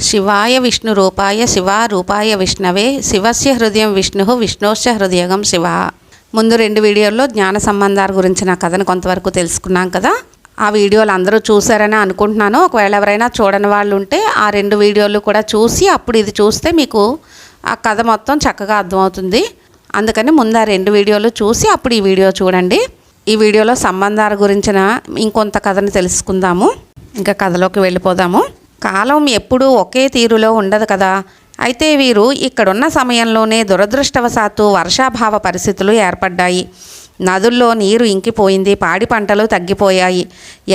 శివాయ విష్ణు రూపాయ శివారూపాయ విష్ణవే శివస్య హృదయం విష్ణు విష్ణోశ్చ హృదయగం శివ. ముందు 2 వీడియోల్లో జ్ఞాన సంబంధాల గురించిన కథను కొంతవరకు తెలుసుకున్నాం కదా. ఆ వీడియోలు అందరూ చూసారని అనుకుంటున్నాను. ఒకవేళ ఎవరైనా చూడని వాళ్ళు ఉంటే ఆ 2 వీడియోలు కూడా చూసి అప్పుడు ఇది చూస్తే మీకు ఆ కథ మొత్తం చక్కగా అర్థమవుతుంది. అందుకని ముందు ఆ 2 వీడియోలు చూసి అప్పుడు ఈ వీడియో చూడండి. ఈ వీడియోలో సంబంధాల గురించిన ఇంకొంత కథను తెలుసుకుందాము. ఇంకా కథలోకి వెళ్ళిపోదాము. కాలం ఎప్పుడూ ఒకే తీరులో ఉండదు కదా. అయితే వీరు ఇక్కడున్న సమయంలోనే దురదృష్టవశాత్తు వర్షాభావ పరిస్థితులు ఏర్పడ్డాయి. నదుల్లో నీరు ఇంకిపోయింది. పాడి పంటలు తగ్గిపోయాయి.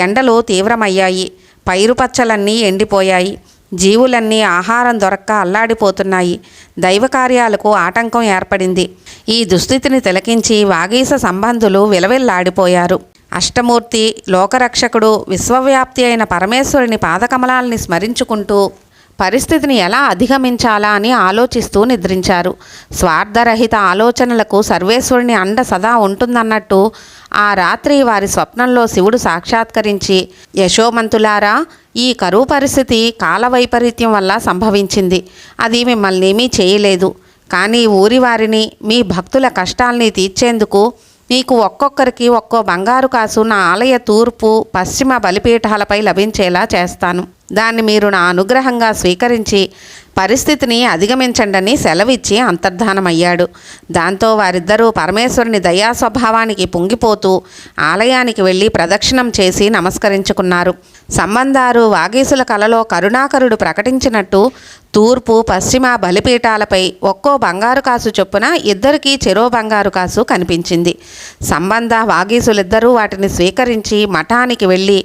ఎండలు తీవ్రమయ్యాయి. పైరుపచ్చలన్నీ ఎండిపోయాయి. జీవులన్నీ ఆహారం దొరక్క అల్లాడిపోతున్నాయి. దైవ కార్యాలకు ఆటంకం ఏర్పడింది. ఈ దుస్థితిని తిలకించి వాగీస సంబంధులు విలవిల్లాడిపోయారు. అష్టమూర్తి, లోకరక్షకుడు, విశ్వవ్యాప్తి అయిన పరమేశ్వరుని పాదకమలాల్ని స్మరించుకుంటూ పరిస్థితిని ఎలా అధిగమించాలా అని ఆలోచిస్తూ నిద్రించారు. స్వార్థరహిత ఆలోచనలకు సర్వేశ్వరుని అండ సదా ఉంటుందన్నట్టు ఆ రాత్రి వారి స్వప్నంలో శివుడు సాక్షాత్కరించి, యశోమంతులారా, ఈ కరువు పరిస్థితి కాల వైపరీత్యం వల్ల సంభవించింది. అది మిమ్మల్ని ఏమీ చేయలేదు. కానీ ఊరి వారిని, మీ భక్తుల కష్టాల్ని తీర్చేందుకు మీకు ఒక్కొక్కరికి ఒక్కో బంగారు కాసు నా ఆలయ తూర్పు పశ్చిమ బలిపీఠాలపై లభించేలా చేస్తాను. దాన్ని మీరు నా అనుగ్రహంగా స్వీకరించి పరిస్థితిని అధిగమించండని సెలవిచ్చి అంతర్ధానమయ్యాడు. దాంతో వారిద్దరూ పరమేశ్వరుని దయా స్వభావానికి పొంగిపోతూ ఆలయానికి వెళ్ళి ప్రదక్షిణం చేసి నమస్కరించుకున్నారు. సంబంధారు వాగీసుల కలలో కరుణాకరుడు ప్రకటించినట్టు తూర్పు పశ్చిమ బలిపీఠాలపై ఒక్కో బంగారు కాసు చొప్పున ఇద్దరికీ చెరో బంగారు కాసు కనిపించింది. సంబంధ వాగీసులిద్దరూ వాటిని స్వీకరించి మఠానికి వెళ్ళి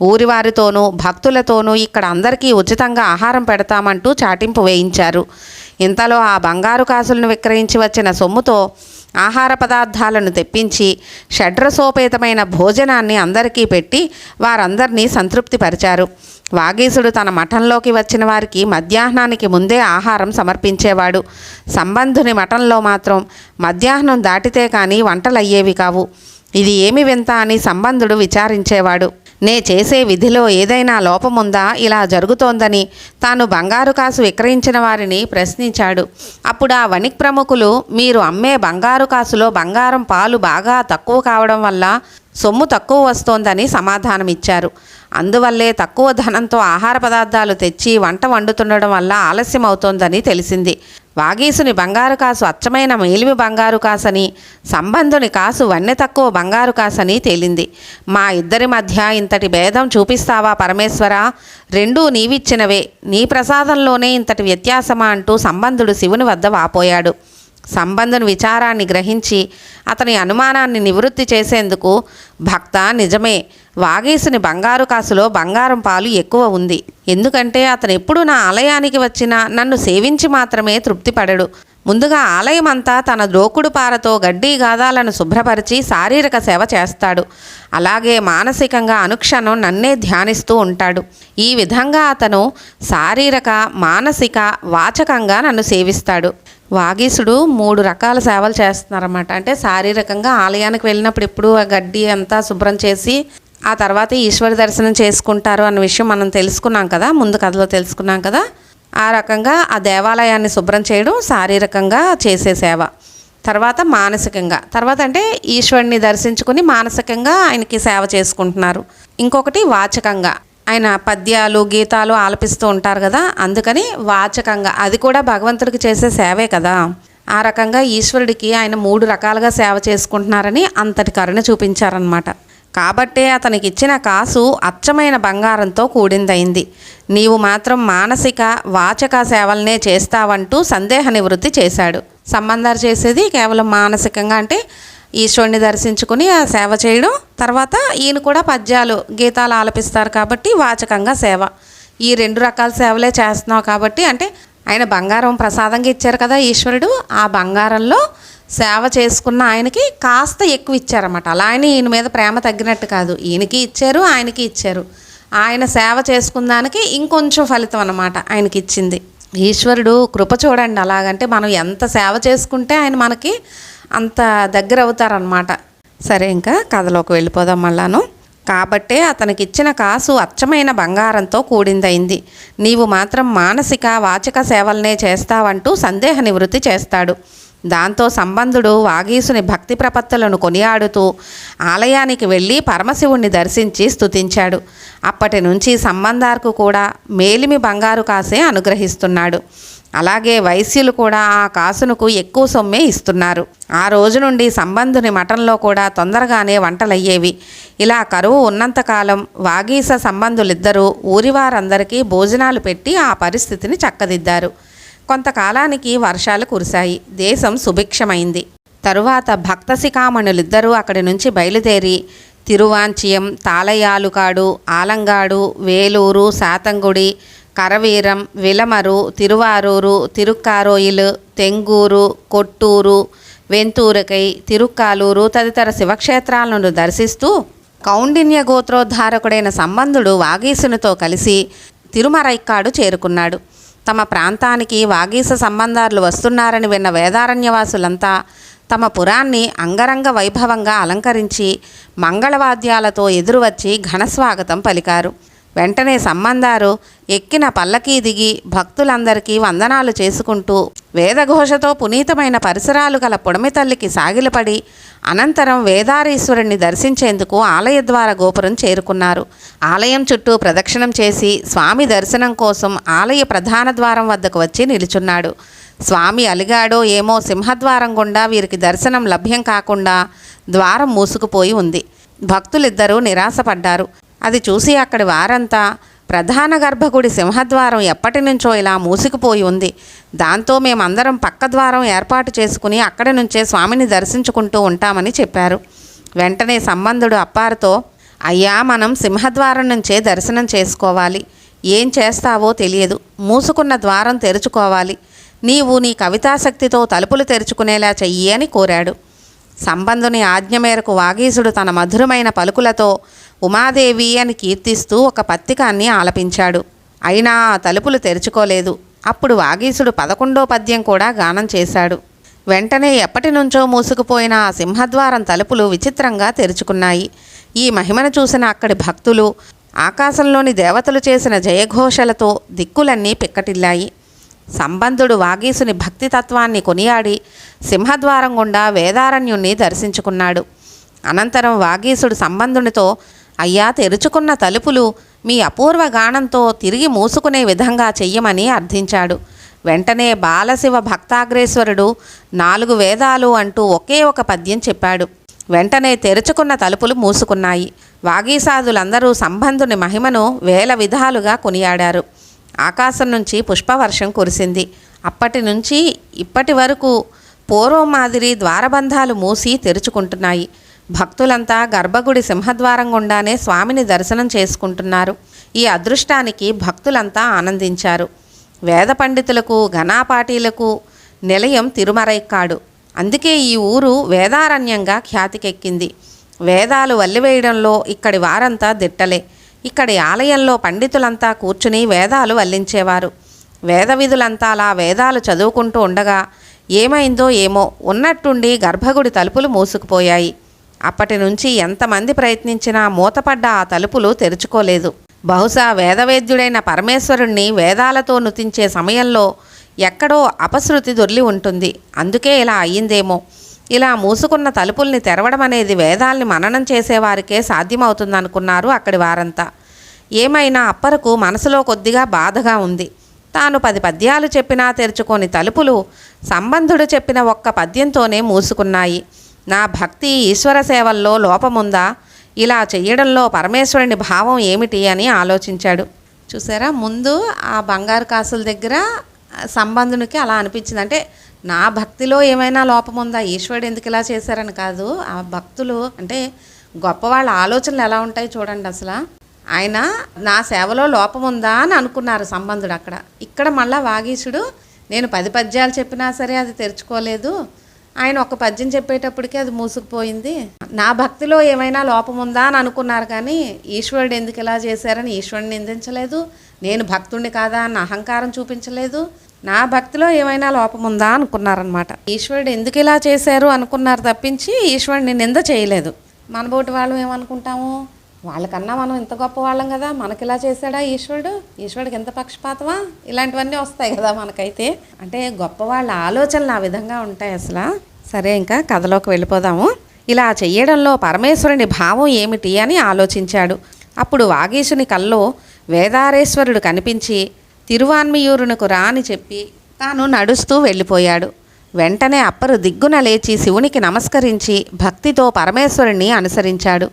ఊరివారితోనూ భక్తులతోనూ ఇక్కడ అందరికీ ఉచితంగా ఆహారం పెడతామంటూ చాటింపు వేయించారు. ఇంతలో ఆ బంగారు కాసులను విక్రయించి వచ్చిన సొమ్ముతో ఆహార పదార్థాలను తెప్పించి షడ్రసోపేతమైన భోజనాన్ని అందరికీ పెట్టి వారందరినీ సంతృప్తిపరిచారు. వాగీసుడు తన మఠంలోకి వచ్చిన వారికి మధ్యాహ్నానికి ముందే ఆహారం సమర్పించేవాడు. సంబంధుని మఠంలో మాత్రం మధ్యాహ్నం దాటితే కానీ వంటలయ్యేవి కావు. ఇది ఏమి వింత అని సంబంధుడు విచారించేవాడు. నే చేసే విధిలో ఏదైనా లోపముందా ఇలా జరుగుతోందని తాను బంగారు కాసు విక్రయించిన వారిని ప్రశ్నించాడు. అప్పుడు ఆ వణిక్ ప్రముఖులు, మీరు అమ్మే బంగారు కాసులో బంగారం పాలు బాగా తక్కువ కావడం వల్ల సొమ్ము తక్కువ వస్తోందని సమాధానమిచ్చారు. అందువల్లే తక్కువ ధనంతో ఆహార పదార్థాలు తెచ్చి వంట వండుతుండడం వల్ల ఆలస్యం అవుతోందని తెలిసింది. వాగీసుని బంగారు కాసు అచ్చమైన మేలిమి బంగారు కాసని, సంబంధుని కాసు వన్నె తక్కువ బంగారు కాసని తేలింది. మా ఇద్దరి మధ్య ఇంతటి భేదం చూపిస్తావా పరమేశ్వరా? రెండూ నీవిచ్చినవే, నీ ప్రసాదంలోనే ఇంతటి వ్యత్యాసమా అంటూ సంబంధుడు శివుని వద్ద వాపోయాడు. సంబంధుని విచారాన్ని గ్రహించి అతని అనుమానాన్ని నివృత్తి చేసేందుకు, భక్త, నిజమే, వాగీసుని బంగారు కాసులో బంగారం పాలు ఎక్కువ ఉంది. ఎందుకంటే అతను ఎప్పుడు నా ఆలయానికి వచ్చినా నన్ను సేవించి మాత్రమే తృప్తి పడడు. ముందుగా ఆలయం అంతా తన ద్రోకుడు పారతో గడ్డి గాదాలను శుభ్రపరిచి శారీరక సేవ చేస్తాడు. అలాగే మానసికంగా అనుక్షణం నన్నే ధ్యానిస్తూ ఉంటాడు. ఈ విధంగా అతను శారీరక, మానసిక, వాచకంగా నన్ను సేవిస్తాడు. వాగీసుడు 3 రకాల సేవలు చేస్తున్నారన్నమాట. అంటే శారీరకంగా ఆలయానికి వెళ్ళినప్పుడు ఎప్పుడు ఆ గడ్డి అంతా శుభ్రం చేసి ఆ తర్వాత ఈశ్వర దర్శనం చేసుకుంటారు అన్న విషయం మనం తెలుసుకున్నాం కదా, ముందు కథలో తెలుసుకున్నాం కదా. ఆ రకంగా ఆ దేవాలయాన్ని శుభ్రం చేయడం శారీరకంగా చేసే సేవ. తర్వాత మానసికంగా, తర్వాత అంటే ఈశ్వరుని దర్శించుకుని మానసికంగా ఆయనకి సేవ చేసుకుంటున్నారు. ఇంకొకటి వాచకంగా, ఆయన పద్యాలు గీతాలు ఆలపిస్తూ ఉంటారు కదా, అందుకని వాచకంగా అది కూడా భగవంతుడికి చేసే సేవే కదా. ఆ రకంగా ఈశ్వరుడికి ఆయన 3 రకాలుగా సేవ చేసుకుంటున్నారని అంతటి కరుణ చూపించారనమాట. కాబట్టే అతనికి ఇచ్చిన కాసు అచ్చమైన బంగారంతో కూడిందయింది. నీవు మాత్రం మానసిక, వాచక సేవలనే చేస్తావంటూ సందేహ నివృత్తి చేశాడు. సంబంధాలు చేసేది కేవలం మానసికంగా, అంటే ఈశ్వరుని దర్శించుకుని ఆ సేవ చేయడం. తర్వాత ఈయన కూడా పద్యాలు గీతాలు ఆలపిస్తారు కాబట్టి వాచకంగా సేవ. ఈ 2 రకాల సేవలే చేస్తున్నావు కాబట్టి, అంటే ఆయన బంగారం ప్రసాదంగా ఇచ్చారు కదా ఈశ్వరుడు, ఆ బంగారంలో సేవ చేసుకున్న ఆయనకి కాస్త ఎక్కువ ఇచ్చారన్నమాట. అలా అని ఈయన మీద ప్రేమ తగ్గినట్టు కాదు, ఈయనకి ఇచ్చారు ఆయనకి ఇచ్చారు. ఆయన సేవ చేసుకున్న దానికి ఇంకొంచెం ఫలితం అన్నమాట ఆయనకి ఇచ్చింది. ఈశ్వరుడు కృప చూడండి. అలాగంటే మనం ఎంత సేవ చేసుకుంటే ఆయన మనకి అంత దగ్గర అవుతారనమాట. సరే, ఇంకా కథలోకి వెళ్ళిపోదాం. మళ్ళాను కాబట్టే అతనికిచ్చిన కాసు అచ్చమైన బంగారంతో కూడిందయింది. నీవు మాత్రం మానసిక వాచక సేవలనే చేస్తావంటూ సందేహ నివృత్తి చేస్తాడు. దాంతో సంబంధుడు వాగీసుని భక్తి ప్రపత్తులను కొనియాడుతూ ఆలయానికి వెళ్ళి పరమశివుణ్ణి దర్శించి స్తుతించాడు. అప్పటి నుంచి సంబంధార్కు కూడా మేలిమి బంగారు కాసే అనుగ్రహిస్తున్నాడు. అలాగే వైశ్యులు కూడా ఆ కాసునకు ఎక్కువ సొమ్మే ఇస్తున్నారు. ఆ రోజు నుండి సంబంధుని మఠంలో కూడా తొందరగానే వంటలయ్యేవి. ఇలా కరువు ఉన్నంతకాలం వాగీస సంబంధులిద్దరూ ఊరివారందరికీ భోజనాలు పెట్టి ఆ పరిస్థితిని చక్కదిద్దారు. కొంతకాలానికి వర్షాలు కురిశాయి. దేశం సుభిక్షమైంది. తరువాత భక్తశిఖామణులిద్దరూ అక్కడి నుంచి బయలుదేరి తిరువాంచియం, తాళయాలుకాడు, ఆలంగాడు, వేలూరు, శాతంగుడి, కరవీరం, విలమరు, తిరువారూరు, తిరుక్కారోయిలు, తెంగూరు, కొట్టూరు, వెంతూరుకై, తిరుక్కాలూరు తదితర శివక్షేత్రాలను దర్శిస్తూ కౌండిన్య గోత్రోద్ధారకుడైన సంబంధుడు వాగీసునితో కలిసి తిరుమరైక్కాడు చేరుకున్నాడు. తమ ప్రాంతానికి వాగీస సంబంధాలు వస్తున్నారని విన్న వేదారణ్యవాసులంతా తమ పురాన్ని అంగరంగ వైభవంగా అలంకరించి మంగళవాద్యాలతో ఎదురువచ్చి ఘనస్వాగతం పలికారు. వెంటనే సంబంధారు ఎక్కిన పల్లకీ దిగి భక్తులందరికీ వందనాలు చేసుకుంటూ వేదఘోషతో పునీతమైన పరిసరాలు గల పుడమి తల్లికి సాగిలపడి అనంతరం వేదారీశ్వరుణ్ణి దర్శించేందుకు ఆలయద్వార గోపురం చేరుకున్నారు. ఆలయం చుట్టూ ప్రదక్షిణం చేసి స్వామి దర్శనం కోసం ఆలయ ప్రధాన ద్వారం వద్దకు వచ్చి నిలుచున్నాడు. స్వామి అలిగాడో ఏమో సింహద్వారం గుండా వీరికి దర్శనం లభ్యం కాకుండా ద్వారం మూసుకుపోయి ఉంది. భక్తులిద్దరూ నిరాశపడ్డారు. అది చూసి అక్కడి వారంతా ప్రధాన గర్భగుడి సింహద్వారం ఎప్పటి నుంచో ఇలా మూసుకుపోయి ఉంది, దాంతో మేమందరం పక్క ద్వారం ఏర్పాటు చేసుకుని అక్కడి నుంచే స్వామిని దర్శించుకుంటూ ఉంటామని చెప్పారు. వెంటనే సంబంధుడు అప్పారుతో, అయ్యా, మనం సింహద్వారం నుంచే దర్శనం చేసుకోవాలి. ఏం చేస్తావో తెలియదు. మూసుకున్న ద్వారం తెరుచుకోవాలి. నీవు నీ కవితాశక్తితో తలుపులు తెరుచుకునేలా చెయ్యి అని కోరాడు. సంబంధుని ఆజ్ఞ మేరకు వాగీసుడు తన మధురమైన పలుకులతో ఉమాదేవి అని కీర్తిస్తూ ఒక పత్తికాన్ని ఆలపించాడు. అయినా ఆ తలుపులు తెరుచుకోలేదు. అప్పుడు వాగీసుడు 11వ పద్యం కూడా గానం చేశాడు. వెంటనే ఎప్పటి నుంచో మూసుకుపోయిన ఆ సింహద్వారం తలుపులు విచిత్రంగా తెరుచుకున్నాయి. ఈ మహిమను చూసిన అక్కడి భక్తులు ఆకాశంలోని దేవతలు చేసిన జయఘోషలతో దిక్కులన్నీ పిక్కటిల్లాయి. సంబంధుడు వాగీసుని భక్తితత్వాన్ని కొనియాడి సింహద్వారం గుండా వేదారణ్యుణ్ణి దర్శించుకున్నాడు. అనంతరం వాగీసుడు సంబంధునితో, అయ్యా, తెరుచుకున్న తలుపులు మీ అపూర్వ గానంతో తిరిగి మూసుకునే విధంగా చెయ్యమని అర్థించాడు. వెంటనే బాలశివ భక్తాగ్రేశ్వరుడు 4 వేదాలు అంటూ ఒకే ఒక పద్యం చెప్పాడు. వెంటనే తెరుచుకున్న తలుపులు మూసుకున్నాయి. వాగీసాదులందరూ సంబంధుని మహిమను వేల విధాలుగా కొనియాడారు. ఆకాశం నుంచి పుష్పవర్షం కురిసింది. అప్పటి నుంచి ఇప్పటి వరకు పూర్వం మాదిరి ద్వారబంధాలు మూసి తెరుచుకుంటున్నాయి. భక్తులంతా గర్భగుడి సింహద్వారం గుండానే స్వామిని దర్శనం చేసుకుంటున్నారు. ఈ అదృష్టానికి భక్తులంతా ఆనందించారు. వేద పండితులకు, ఘనాపాటీలకు నిలయం తిరుమరైక్కాడు. అందుకే ఈ ఊరు వేదారణ్యంగా ఖ్యాతికెక్కింది. వేదాలు వల్లివేయడంలో ఇక్కడి వారంతా దిట్టలే. ఇక్కడి ఆలయంలో పండితులంతా కూర్చుని వేదాలు వల్లించేవారు. వేద విధులంతా అలా వేదాలు చదువుకుంటూ ఉండగా ఏమైందో ఏమో ఉన్నట్టుండి గర్భగుడి తలుపులు మూసుకుపోయాయి. అప్పటి నుంచి ఎంతమంది ప్రయత్నించినా మూతపడ్డ ఆ తలుపులు తెరుచుకోలేదు. బహుశా వేదవేద్యుడైన పరమేశ్వరుణ్ణి వేదాలతో నుతించే సమయంలో ఎక్కడో అపశృతి దొర్లి ఉంటుంది. అందుకే ఇలా అయ్యిందేమో. ఇలా మూసుకున్న తలుపుల్ని తెరవడం అనేది వేదాల్ని మననం చేసేవారికే సాధ్యమవుతుందనుకున్నారు అక్కడి వారంతా. ఏమైనా అప్పరకు మనసులో కొద్దిగా బాధగా ఉంది. తాను 10 పద్యాలు చెప్పినా తెరుచుకొని తలుపులు సంబంధుడు చెప్పిన ఒక్క పద్యంతోనే మూసుకున్నాయి. నా భక్తి ఈశ్వర సేవల్లో లోపముందా? ఇలా చెయ్యడంలో పరమేశ్వరుని భావం ఏమిటి అని ఆలోచించాడు. చూసారా, ముందు ఆ బంగారు కాసుల దగ్గర సంబంధునికి అలా అనిపించింది. అంటే నా భక్తిలో ఏమైనా లోపం ఉందా, ఈశ్వరుడు ఎందుకు ఇలా చేశారని కాదు. ఆ భక్తులు అంటే గొప్పవాళ్ళ ఆలోచనలు ఎలా ఉంటాయి చూడండి. అసలు ఆయన నా సేవలో లోపం ఉందా అని అనుకున్నారు సంబంధుడు అక్కడ. ఇక్కడ మళ్ళా వాగీశుడు నేను 10 పద్యాలు చెప్పినా సరే అది తెరుచుకోలేదు, ఆయన ఒక పద్యం చెప్పేటప్పటికే అది మూసుకుపోయింది, నా భక్తిలో ఏమైనా లోపం ఉందా అని అనుకున్నారు. కానీ ఈశ్వరుడు ఎందుకు ఇలా చేశారని ఈశ్వరుని నిందించలేదు, నేను భక్తుడిని కాదా అన్న అహంకారం చూపించలేదు, నా భక్తిలో ఏమైనా లోపం ఉందా అనుకున్నారనమాట. ఈశ్వరుడు ఎందుకు ఇలా చేశారు అనుకున్నారు తప్పించి ఈశ్వరుని నింద చేయలేదు. మనబోటి వాళ్ళు ఏమనుకుంటాము, వాళ్ళకన్నా మనం ఇంత గొప్ప వాళ్ళం కదా, మనకి ఇలా చేశాడా ఈశ్వరుడికి ఎంత పక్షపాతమా, ఇలాంటివన్నీ వస్తాయి కదా మనకైతే. అంటే గొప్ప వాళ్ళ ఆలోచనలు ఆ విధంగా ఉంటాయి అసలు. సరే, ఇంకా కథలోకి వెళ్ళిపోదాము. ఇలా చెయ్యడంలో పరమేశ్వరుని భావం ఏమిటి అని ఆలోచించాడు. అప్పుడు వాగీశుని కల్లో వేదారేశ్వరుడు కనిపించి తిరువాన్మియూరునకు రా అని చెప్పి తాను నడుస్తూ వెళ్ళిపోయాడు. వెంటనే అప్పరు దిగ్గున లేచి శివునికి నమస్కరించి భక్తితో పరమేశ్వరుణ్ణి అనుసరించాడు.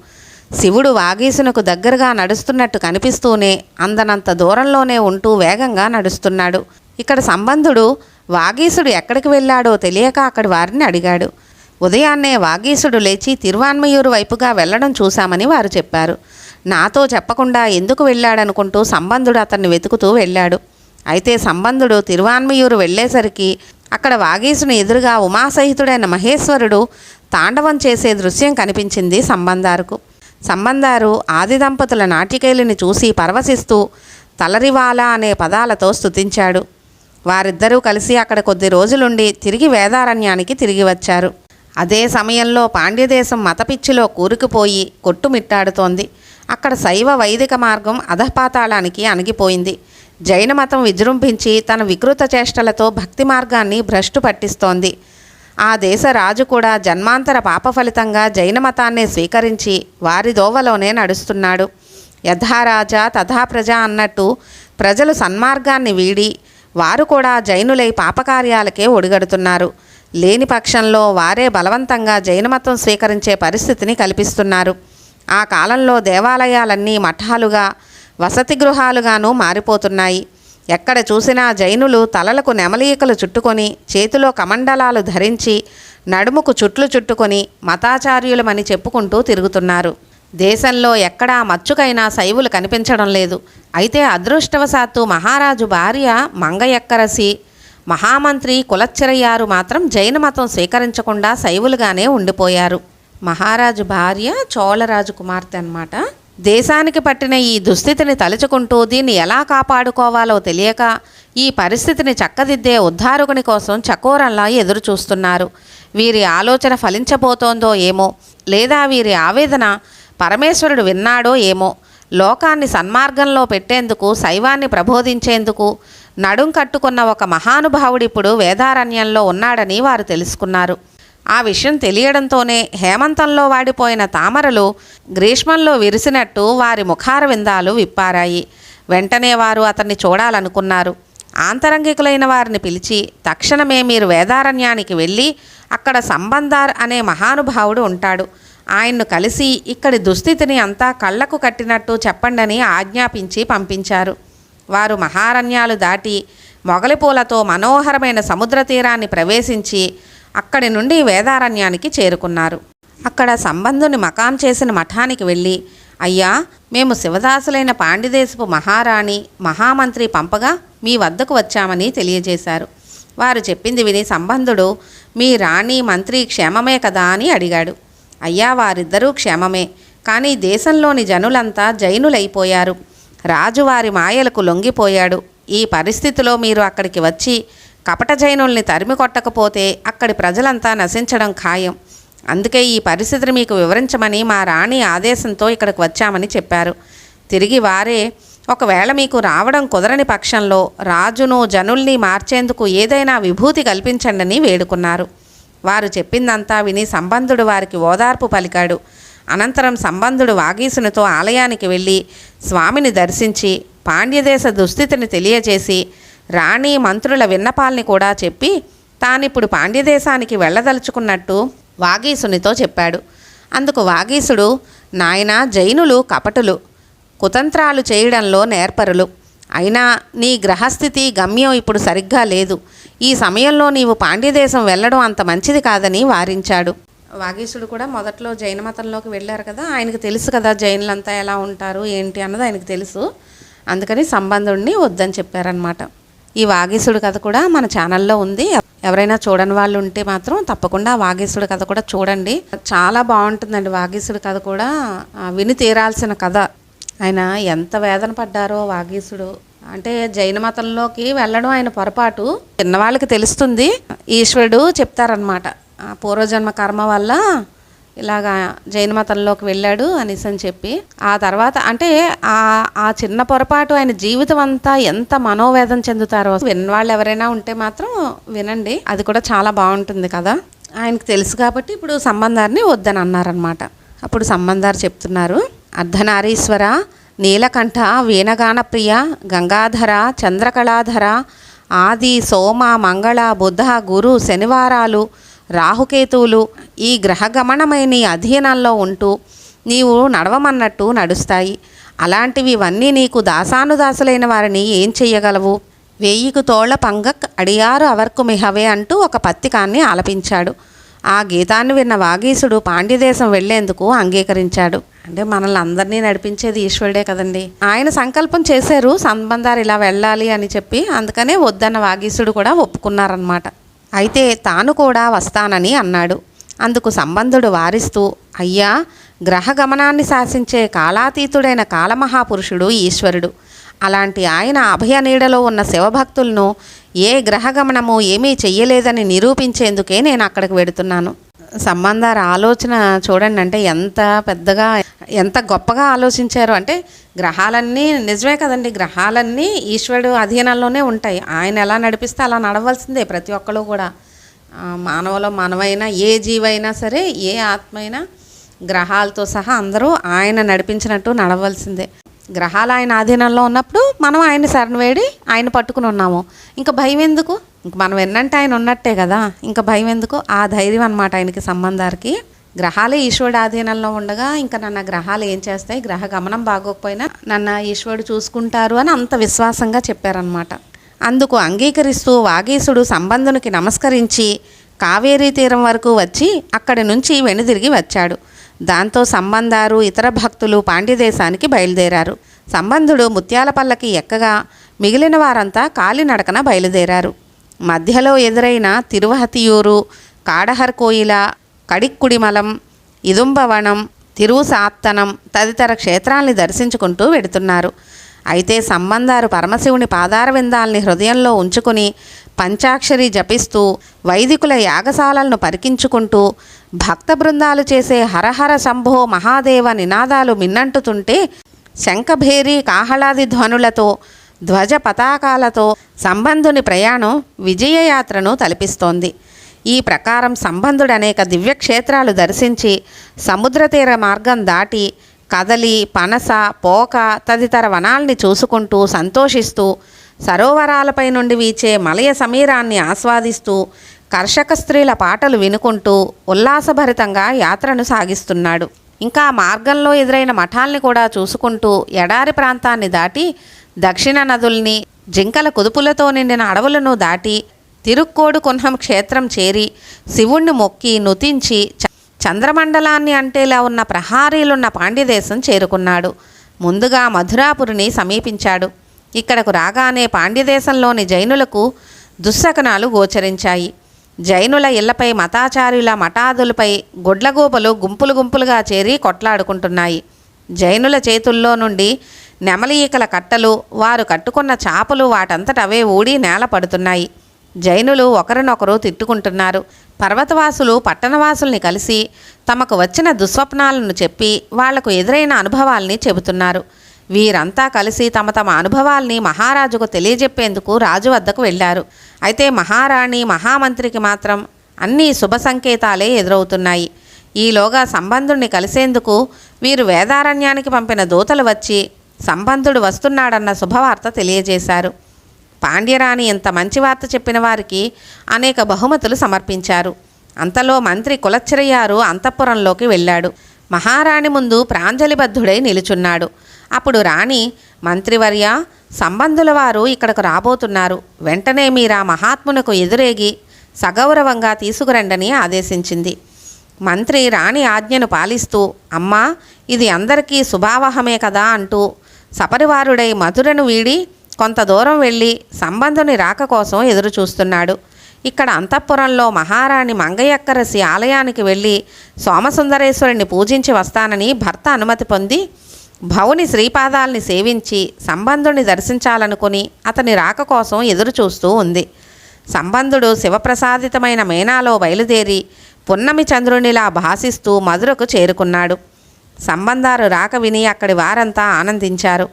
శివుడు వాగీశునకు దగ్గరగా నడుస్తున్నట్టు కనిపిస్తూనే అందనంత దూరంలోనే ఉంటూ వేగంగా నడుస్తున్నాడు. ఇక్కడ సంబంధుడు వాగీశుడు ఎక్కడికి వెళ్ళాడో తెలియక అక్కడి వారిని అడిగాడు. ఉదయాన్నే వాగీశుడు లేచి తిరువాన్మయూరు వైపుగా వెళ్ళడం చూశామని వారు చెప్పారు. నాతో చెప్పకుండా ఎందుకు వెళ్ళాడనుకుంటూ సంబంధుడు అతన్ని వెతుకుతూ వెళ్ళాడు. అయితే సంబంధుడు తిరువాన్మయూరు వెళ్ళేసరికి అక్కడ వాగీశుని ఎదురుగా ఉమాసహితుడైన మహేశ్వరుడు తాండవం చేసే దృశ్యం కనిపించింది సంబంధారుకు. సంబంధారు ఆది దంపతుల నాట్యకేలిని చూసి పరవశిస్తూ తలరివాలా అనే పదాలతో స్తుతించాడు. వారిద్దరూ కలిసి అక్కడ కొద్ది రోజులుండి తిరిగి వేదారణ్యానికి తిరిగి వచ్చారు. అదే సమయంలో పాండ్యదేశం మతపిచ్చిలో కూరుకుపోయి కొట్టుమిట్టాడుతోంది. అక్కడ శైవ వైదిక మార్గం అధపాతాళానికి అణిగిపోయింది. జైన మతం విజృంభించి తన వికృత చేష్టలతో భక్తి మార్గాన్ని భ్రష్టు పట్టిస్తోంది. ఆ దేశ రాజు కూడా జన్మాంతర పాప ఫలితంగా జైన మతాన్నే స్వీకరించి వారి దోవలోనే నడుస్తున్నాడు. యథారాజా తథా ప్రజ అన్నట్టు ప్రజలు సన్మార్గాన్ని వీడి వారు కూడా జైనులై పాపకార్యాలకే ఒడిగడుతున్నారు. లేని పక్షంలో వారే బలవంతంగా జైన మతం స్వీకరించే పరిస్థితిని కల్పిస్తున్నారు. ఆ కాలంలో దేవాలయాలన్నీ మఠాలుగా వసతి గృహాలుగాను మారిపోతున్నాయి. ఎక్కడ చూసినా జైనులు తలలకు నెమలీకలు చుట్టుకొని చేతిలో కమండలాలు ధరించి నడుముకు చుట్లు చుట్టుకొని మతాచార్యులమని చెప్పుకుంటూ తిరుగుతున్నారు. దేశంలో ఎక్కడా మచ్చుకైనా శైవులు కనిపించడం లేదు. అయితే అదృష్టవశాత్తు మహారాజు భార్య మంగయక్కరసి మహామంత్రి కులచ్చిరయ్యారు మాత్రం జైన మతం స్వీకరించకుండా శైవులుగానే ఉండిపోయారు. మహారాజు భార్య చోళరాజు కుమార్తె అన్నమాట. దేశానికి పట్టిన ఈ దుస్థితిని తలుచుకుంటూ దీన్ని ఎలా కాపాడుకోవాలో తెలియక ఈ పరిస్థితిని చక్కదిద్దే ఉద్ధారకుని కోసం చకోరంలా ఎదురు చూస్తున్నారు. వీరి ఆలోచన ఫలించబోతోందో ఏమో, లేదా వీరి ఆవేదన పరమేశ్వరుడు విన్నాడో ఏమో. లోకాన్ని సన్మార్గంలో పెట్టేందుకు, శైవాన్ని ప్రబోధించేందుకు నడుం కట్టుకున్న ఒక మహానుభావుడిప్పుడు వేదారణ్యంలో ఉన్నాడని వారు తెలుసుకున్నారు. ఆ విషయం తెలియడంతోనే హేమంతంలో వాడిపోయిన తామరలు గ్రీష్మంలో విరిసినట్టు వారి ముఖార విందాలు విప్పారాయి. వెంటనే వారు అతన్ని చూడాలనుకున్నారు. ఆంతరంగికులైన వారిని పిలిచి, తక్షణమే మీరు వేదారణ్యానికి వెళ్ళి అక్కడ సంబంధార్ అనే మహానుభావుడు ఉంటాడు, ఆయన్ను కలిసి ఇక్కడి దుస్థితిని అంతా కళ్లకు కట్టినట్టు చెప్పండని ఆజ్ఞాపించి పంపించారు. వారు మహారణ్యాలు దాటి మొగలిపూలతో మనోహరమైన సముద్ర తీరాన్ని ప్రవేశించి అక్కడి నుండి వేదారణ్యానికి చేరుకున్నారు. అక్కడ సంబంధుని మకాం చేసిన మఠానికి వెళ్ళి, అయ్యా, మేము శివదాసులైన పాండ్యదేశపు మహారాణి మహామంత్రి పంపగా మీ వద్దకు వచ్చామని తెలియజేశారు. వారు చెప్పింది విని సంబంధుడు, మీ రాణి మంత్రి క్షేమమే కదా అని అడిగాడు. అయ్యా, వారిద్దరూ క్షేమమే, కానీ దేశంలోని జనులంతా జైనులైపోయారు. రాజు వారి మాయలకు లొంగిపోయాడు. ఈ పరిస్థితిలో మీరు అక్కడికి వచ్చి కపట జైనుల్ని తరిమి కొట్టకపోతే అక్కడి ప్రజలంతా నశించడం ఖాయం. అందుకే ఈ పరిస్థితిని మీకు వివరించమని మా రాణి ఆదేశంతో ఇక్కడికి వచ్చామని చెప్పారు. తిరిగి వారే, ఒకవేళ మీకు రావడం కుదరని పక్షంలో రాజును జనుల్ని మార్చేందుకు ఏదైనా విభూతి కల్పించండి వేడుకున్నారు. వారు చెప్పిందంతా విని సంబంధుడు వారికి ఓదార్పు పలికాడు. అనంతరం సంబంధుడు వాగీసునితో ఆలయానికి వెళ్ళి స్వామిని దర్శించి పాండ్యదేశ దుస్థితిని తెలియజేసి రాణి మంత్రుల విన్నపాల్ని కూడా చెప్పి తానిప్పుడు పాండ్యదేశానికి వెళ్ళదలుచుకున్నట్టు వాగీసునితో చెప్పాడు. అందుకు వాగీసుడు, నాయనా, జైనులు కపటులు, కుతంత్రాలు చేయడంలో నేర్పరులు. అయినా నీ గ్రహస్థితి గమ్యం ఇప్పుడు సరిగ్గా లేదు. ఈ సమయంలో నీవు పాండ్యదేశం వెళ్ళడం అంత మంచిది కాదని వారించాడు. వాగీసుడు కూడా మొదట్లో జైన మతంలోకి వెళ్ళారు కదా, ఆయనకు తెలుసు కదా జైనులంతా ఎలా ఉంటారు ఏంటి అన్నది ఆయనకు తెలుసు. అందుకని సంబంధుడిని వద్దని చెప్పారనమాట. ఈ వాగీసుడు కథ కూడా మన ఛానల్లో ఉంది. ఎవరైనా చూడని వాళ్ళు ఉంటే మాత్రం తప్పకుండా వాగీసుడు కథ కూడా చూడండి. చాలా బాగుంటుందండి. వాగీసుడు కథ కూడా విని తీరాల్సిన కథ. ఆయన ఎంత వేదన పడ్డారో వాగీసుడు. అంటే జైన మతంలోకి వెళ్ళడం ఆయన పొరపాటు. చిన్నవాళ్ళకి తెలుస్తుంది. ఈశ్వరుడు చెప్తారనమాట, పూర్వజన్మ కర్మ వల్ల ఇలాగా జైన మతంలోకి వెళ్ళాడు అనేసి అని చెప్పి, ఆ తర్వాత అంటే ఆ చిన్న పొరపాటు ఆయన జీవితం అంతా ఎంత మనోవేదన చెందుతారో. విన్నవాళ్ళు ఎవరైనా ఉంటే మాత్రం వినండి, అది కూడా చాలా బాగుంటుంది కదా. ఆయనకు తెలుసు కాబట్టి ఇప్పుడు సంబంధాన్ని వద్దని అన్నారనమాట. అప్పుడు సంబంధారు చెప్తున్నారు, అర్ధనారీశ్వర, నీలకంఠ, వీణగాన ప్రియ, గంగాధర, చంద్రకళాధర, ఆది, సోమ, మంగళ, బుధ, గురు, శనివారాలు, రాహుకేతువులు ఈ గ్రహగమనమై నీ అధీనంలో ఉంటూ నీవు నడవమన్నట్టు నడుస్తాయి. అలాంటివి ఇవన్నీ నీకు దాసానుదాసులైన వారిని ఏం చెయ్యగలవు? వేయికు తోళ్ల పంగక్ అడియారు అవర్కు మిహవే అంటూ ఒక పత్తికాన్ని ఆలపించాడు. ఆ గీతాన్ని విన్న వాగీసుడు పాండ్యదేశం వెళ్లేందుకు అంగీకరించాడు. అంటే మనల్ని అందరినీ నడిపించేది ఈశ్వరుడే కదండి. ఆయన సంకల్పం చేశారు సంబంధాలు ఇలా వెళ్ళాలి అని చెప్పి, అందుకనే వద్దన్న వాగీసుడు కూడా ఒప్పుకున్నారనమాట. అయితే తాను కూడా వస్తానని అన్నాడు. అందుకు సంబంధుడు వారిస్తూ, అయ్యా, గ్రహ గమనాన్ని శాసించే కాలాతీతుడైన కాలమహాపురుషుడు ఈశ్వరుడు. అలాంటి ఆయన అభయ నీడలో ఉన్న శివభక్తులను ఏ గ్రహగమనము ఏమీ చెయ్యలేదని నిరూపించేందుకే నేను అక్కడికి వెడుతున్నాను. సంబంధాల ఆలోచన చూడండి, అంటే ఎంత పెద్దగా ఎంత గొప్పగా ఆలోచించారు. అంటే గ్రహాలన్నీ నిజమే కదండి, గ్రహాలన్నీ ఈశ్వరుడు అధీనంలోనే ఉంటాయి. ఆయన ఎలా నడిపిస్తే అలా నడవలసిందే ప్రతి ఒక్కరు కూడా. మానవులో మనమైనా ఏ జీవైనా సరే, ఏ ఆత్మ అయినా గ్రహాలతో సహా అందరూ ఆయన నడిపించినట్టు నడవలసిందే. గ్రహాలు ఆయన ఆధీనంలో ఉన్నప్పుడు మనం ఆయన శరణ వేడి ఆయన పట్టుకుని ఉన్నాము. ఇంకా భయం ఎందుకు? ఇంక మనం ఎన్నంటే ఆయన ఉన్నట్టే కదా, ఇంకా భయం ఎందుకు? ఆ ధైర్యం అనమాట ఆయనకి సంబంధానికి. గ్రహాలే ఈశ్వరుడు ఆధీనంలో ఉండగా ఇంకా నన్ను గ్రహాలు ఏం చేస్తాయి, గ్రహ గమనం బాగోకపోయినా నన్ను ఈశ్వరుడు చూసుకుంటారు అని అంత విశ్వాసంగా చెప్పారనమాట. అందుకు అంగీకరిస్తూ వాగీసుడు సంబంధునికి నమస్కరించి కావేరీ తీరం వరకు వచ్చి అక్కడి నుంచి వెనుదిరిగి వచ్చాడు. దాంతో సంబంధారు ఇతర భక్తులు పాండ్యదేశానికి బయలుదేరారు. సంబంధుడు ముత్యాల పల్లకి ఎక్కగా మిగిలిన వారంతా కాలినడకన బయలుదేరారు. మధ్యలో ఎదురైన తిరువహతియూరు, కాడహర్ కోయిల, కడిక్కుడిమలం, ఇదుంబవనం, తిరుసాత్తనం తదితర క్షేత్రాల్ని దర్శించుకుంటూ వెడుతున్నారు. అయితే సంబంధారు పరమశివుని పాదార విందాల్ని హృదయంలో ఉంచుకుని పంచాక్షరి జపిస్తూ వైదికుల యాగశాలలను పరికించుకుంటూ భక్త బృందాలు చేసే హరహర శంభో మహాదేవ నినాదాలు మిన్నంటుతుంటే శంఖభేరి కాహళాది ధ్వనులతో ధ్వజ పతాకాలతో సంబంధుని ప్రయాణం విజయయాత్రను తలపిస్తోంది. ఈ ప్రకారం సంబంధుడు అనేక దివ్యక్షేత్రాలు దర్శించి సముద్ర తీర మార్గం దాటి కదలి, పనస, పోక తదితర వనాల్ని చూసుకుంటూ సంతోషిస్తూ సరోవరాలపై నుండి వీచే మలయ సమీరాన్ని ఆస్వాదిస్తూ కర్షక స్త్రీల పాటలు వినుకుంటూ ఉల్లాసభరితంగా యాత్రను సాగిస్తున్నాడు. ఇంకా మార్గంలో ఎదురైన మఠాల్ని కూడా చూసుకుంటూ ఎడారి ప్రాంతాన్ని దాటి దక్షిణ నదుల్ని, జింకల కుదుపులతో నిండిన అడవులను దాటి తిరుక్కోడు కున్హం క్షేత్రం చేరి శివుణ్ణి మొక్కి నుతించి చంద్రమండలాన్ని అంటేలా ఉన్న ప్రహారీలున్న పాండ్యదేశం చేరుకున్నాడు. ముందుగా మధురాపురిని సమీపించాడు. ఇక్కడకు రాగానే పాండ్యదేశంలోని జైనులకు దుశ్శకనాలు గోచరించాయి. జైనుల ఇళ్లపై మతాచార్యుల మఠాదులపై గొడ్లగూబలు గుంపులు గుంపులుగా చేరి కొట్లాడుకుంటున్నాయి. జైనుల చేతుల్లో నుండి నెమలి ఈకల కట్టలు, వారు కట్టుకున్న చాపలు వాటంతటవే ఊడి నేల పడుతున్నాయి. జైనులు ఒకరినొకరు తిట్టుకుంటున్నారు. పర్వతవాసులు పట్టణవాసుల్ని కలిసి తమకు వచ్చిన దుస్వప్నాలను చెప్పి వాళ్లకు ఎదురైన అనుభవాల్ని చెబుతున్నారు. వీరంతా కలిసి తమ తమ అనుభవాల్ని మహారాజుకు తెలియజెప్పేందుకు రాజు వద్దకు వెళ్ళారు. అయితే మహారాణి, మహామంత్రికి మాత్రం అన్ని శుభ సంకేతాలే ఎదురవుతున్నాయి. ఈలోగా సంబంధుడిని కలిసేందుకు వీరు వేదారణ్యానికి పంపిన దూతలు వచ్చి సంబంధుడు వస్తున్నాడన్న శుభవార్త తెలియజేశారు. పాండ్యరాణి ఇంత మంచి వార్త చెప్పిన వారికి అనేక బహుమతులు సమర్పించారు. అంతలో మంత్రి కులచ్చరయ్యారు అంతఃపురంలోకి వెళ్ళాడు. మహారాణి ముందు ప్రాంజలిబద్ధుడై నిలుచున్నాడు. అప్పుడు రాణి, మంత్రివర్య, సంబంధుల వారు ఇక్కడకు రాబోతున్నారు. వెంటనే మీరా మహాత్మునకు ఎదురేగి సగౌరవంగా తీసుకురండని ఆదేశించింది. మంత్రి రాణి ఆజ్ఞను పాలిస్తూ, అమ్మా, ఇది అందరికీ శుభావహమే కదా అంటూ సపరివారుడై మధురను వీడి కొంత దూరం వెళ్ళి సంబంధుని రాక కోసం ఎదురు చూస్తున్నాడు. ఇక్కడ అంతఃపురంలో మహారాణి మంగయ్యక్కరసి ఆలయానికి వెళ్ళి సోమసుందరేశ్వరుని పూజించి వస్తానని భర్త అనుమతి పొంది భవుని శ్రీపాదాల్ని సేవించి సంబంధుని దర్శించాలనుకుని అతని రాక కోసం ఎదురు చూస్తూ ఉంది. సంబంధుడు శివప్రసాదితమైన మేనాలో బయలుదేరి పున్నమి చంద్రునిలా భాసిస్తూ మధురకు చేరుకున్నాడు. సంబంధారు రాక విని అక్కడి వారంతా ఆనందించారు.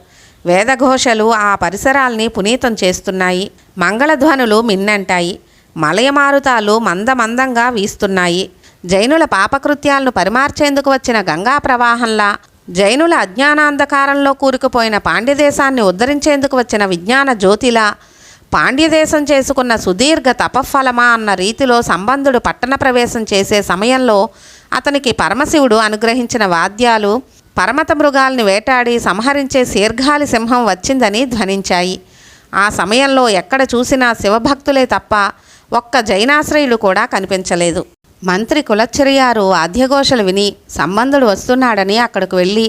వేదఘోషలు ఆ పరిసరాల్ని పునీతం చేస్తున్నాయి. మంగళధ్వనులు మిన్నంటాయి. మలయమారుతాలు మందమందంగా వీస్తున్నాయి. జైనుల పాపకృత్యాలను పరిమార్చేందుకు వచ్చిన గంగా ప్రవాహంలా, జైనుల అజ్ఞానాంధకారంలో కూరుకుపోయిన పాండ్యదేశాన్ని ఉద్ధరించేందుకు వచ్చిన విజ్ఞాన జ్యోతిలా, పాండ్యదేశం చేసుకున్న సుదీర్ఘ తపఫలమా అన్న రీతిలో సంబంధుడు పట్టణ ప్రవేశం చేసే సమయంలో అతనికి పరమశివుడు అనుగ్రహించిన వాద్యాలు పరమత మృగాల్ని వేటాడి సంహరించే శీర్ఘాలి సింహం వచ్చిందని ధ్వనించాయి. ఆ సమయంలో ఎక్కడ చూసినా శివభక్తులే తప్ప ఒక్క జైనాశ్రయులు కూడా కనిపించలేదు. మంత్రి కులచ్చరియారు వాద్యఘోషలు విని సంబంధుడు వస్తున్నాడని అక్కడికి వెళ్ళి